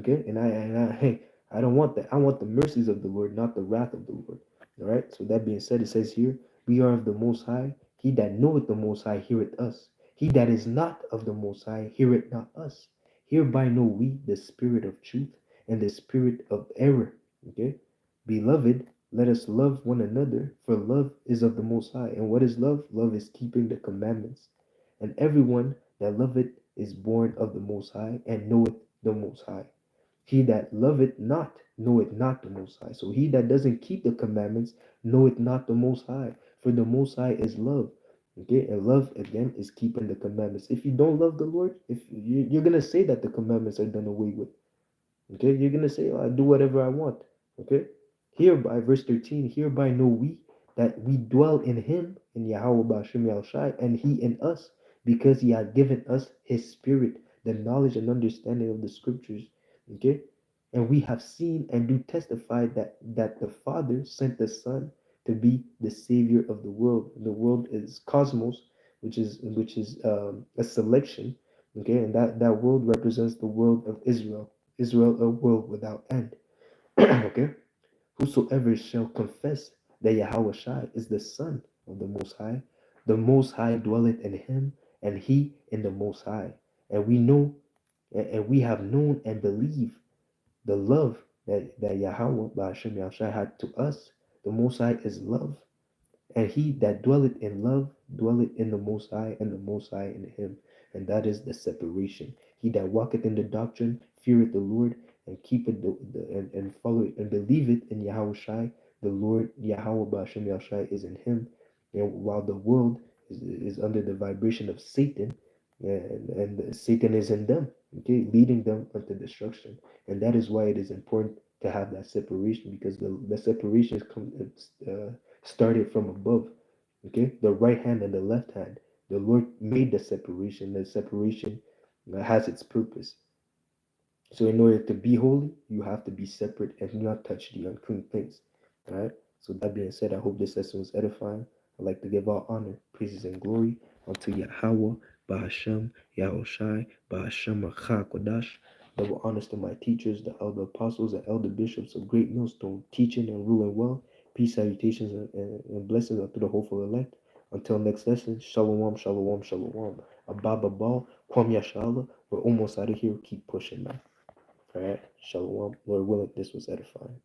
Okay, hey, I don't want that. I want the mercies of the Lord, not the wrath of the Lord. All right. So that being said, it says here, we are of the Most High. He that knoweth the Most High heareth us. He that is not of the Most High heareth not us. Hereby know we the spirit of truth and the spirit of error. Okay, beloved, let us love one another, for love is of the Most High. And what is love? Love is keeping the commandments. And everyone that loveth is born of the Most High and knoweth the Most High. He that loveth not knoweth not the Most High. So he that doesn't keep the commandments knoweth not the Most High. For the Most High is love. Okay, and love again is keeping the commandments. If you don't love the Lord, if you're gonna say that the commandments are done away with. Okay, you're gonna say, oh, I do whatever I want. Okay, hereby, verse 13, hereby know we that we dwell in Him, in Yahweh Bashim Yahushai, and He in us, because He had given us His Spirit, the knowledge and understanding of the Scriptures. Okay, and we have seen and do testify that the Father sent the Son to be the Savior of the world. The world is cosmos, which is a selection. Okay, and that world represents the world of Israel. Israel, a world without end. Okay, whosoever shall confess that Yahweh Shai is the Son of the Most High. The Most High dwelleth in him, and he in the Most High. And we know, and we have known and believe the love that Yahweh, Ba'ashem Yahushai, had to us. The Most High is love. And he that dwelleth in love dwelleth in the Most High, and the Most High in him. And that is the separation. He that walketh in the doctrine feareth the Lord, and keepeth and follow it and believeth in Yahweh Shai. The Lord Yahweh Ba'ashem Yahushai is in him. And while the world is under the vibration of Satan, and Satan is in them, okay, leading them unto destruction. And that is why it is important to have that separation, because the separation started from above. Okay, the right hand and the left hand. The Lord made the separation. The separation has its purpose. So in order to be holy, you have to be separate and not touch the unclean things. All right. So that being said, I hope this lesson was edifying. I'd like to give all honor, praises, and glory unto Yahweh, Bahashem, Yahushai, Bahashem, Rakha Kodash. Double honors to my teachers, the elder apostles, the elder bishops of Great Millstone, teaching and ruling well. Peace, salutations, and blessings unto the hopeful elect. Until next lesson, shalom, shalom, shalom. Ababa Ball, Kwam Yashala. We're almost out of here. Keep pushing, man. All right. Shalom. Lord willing, this was edifying.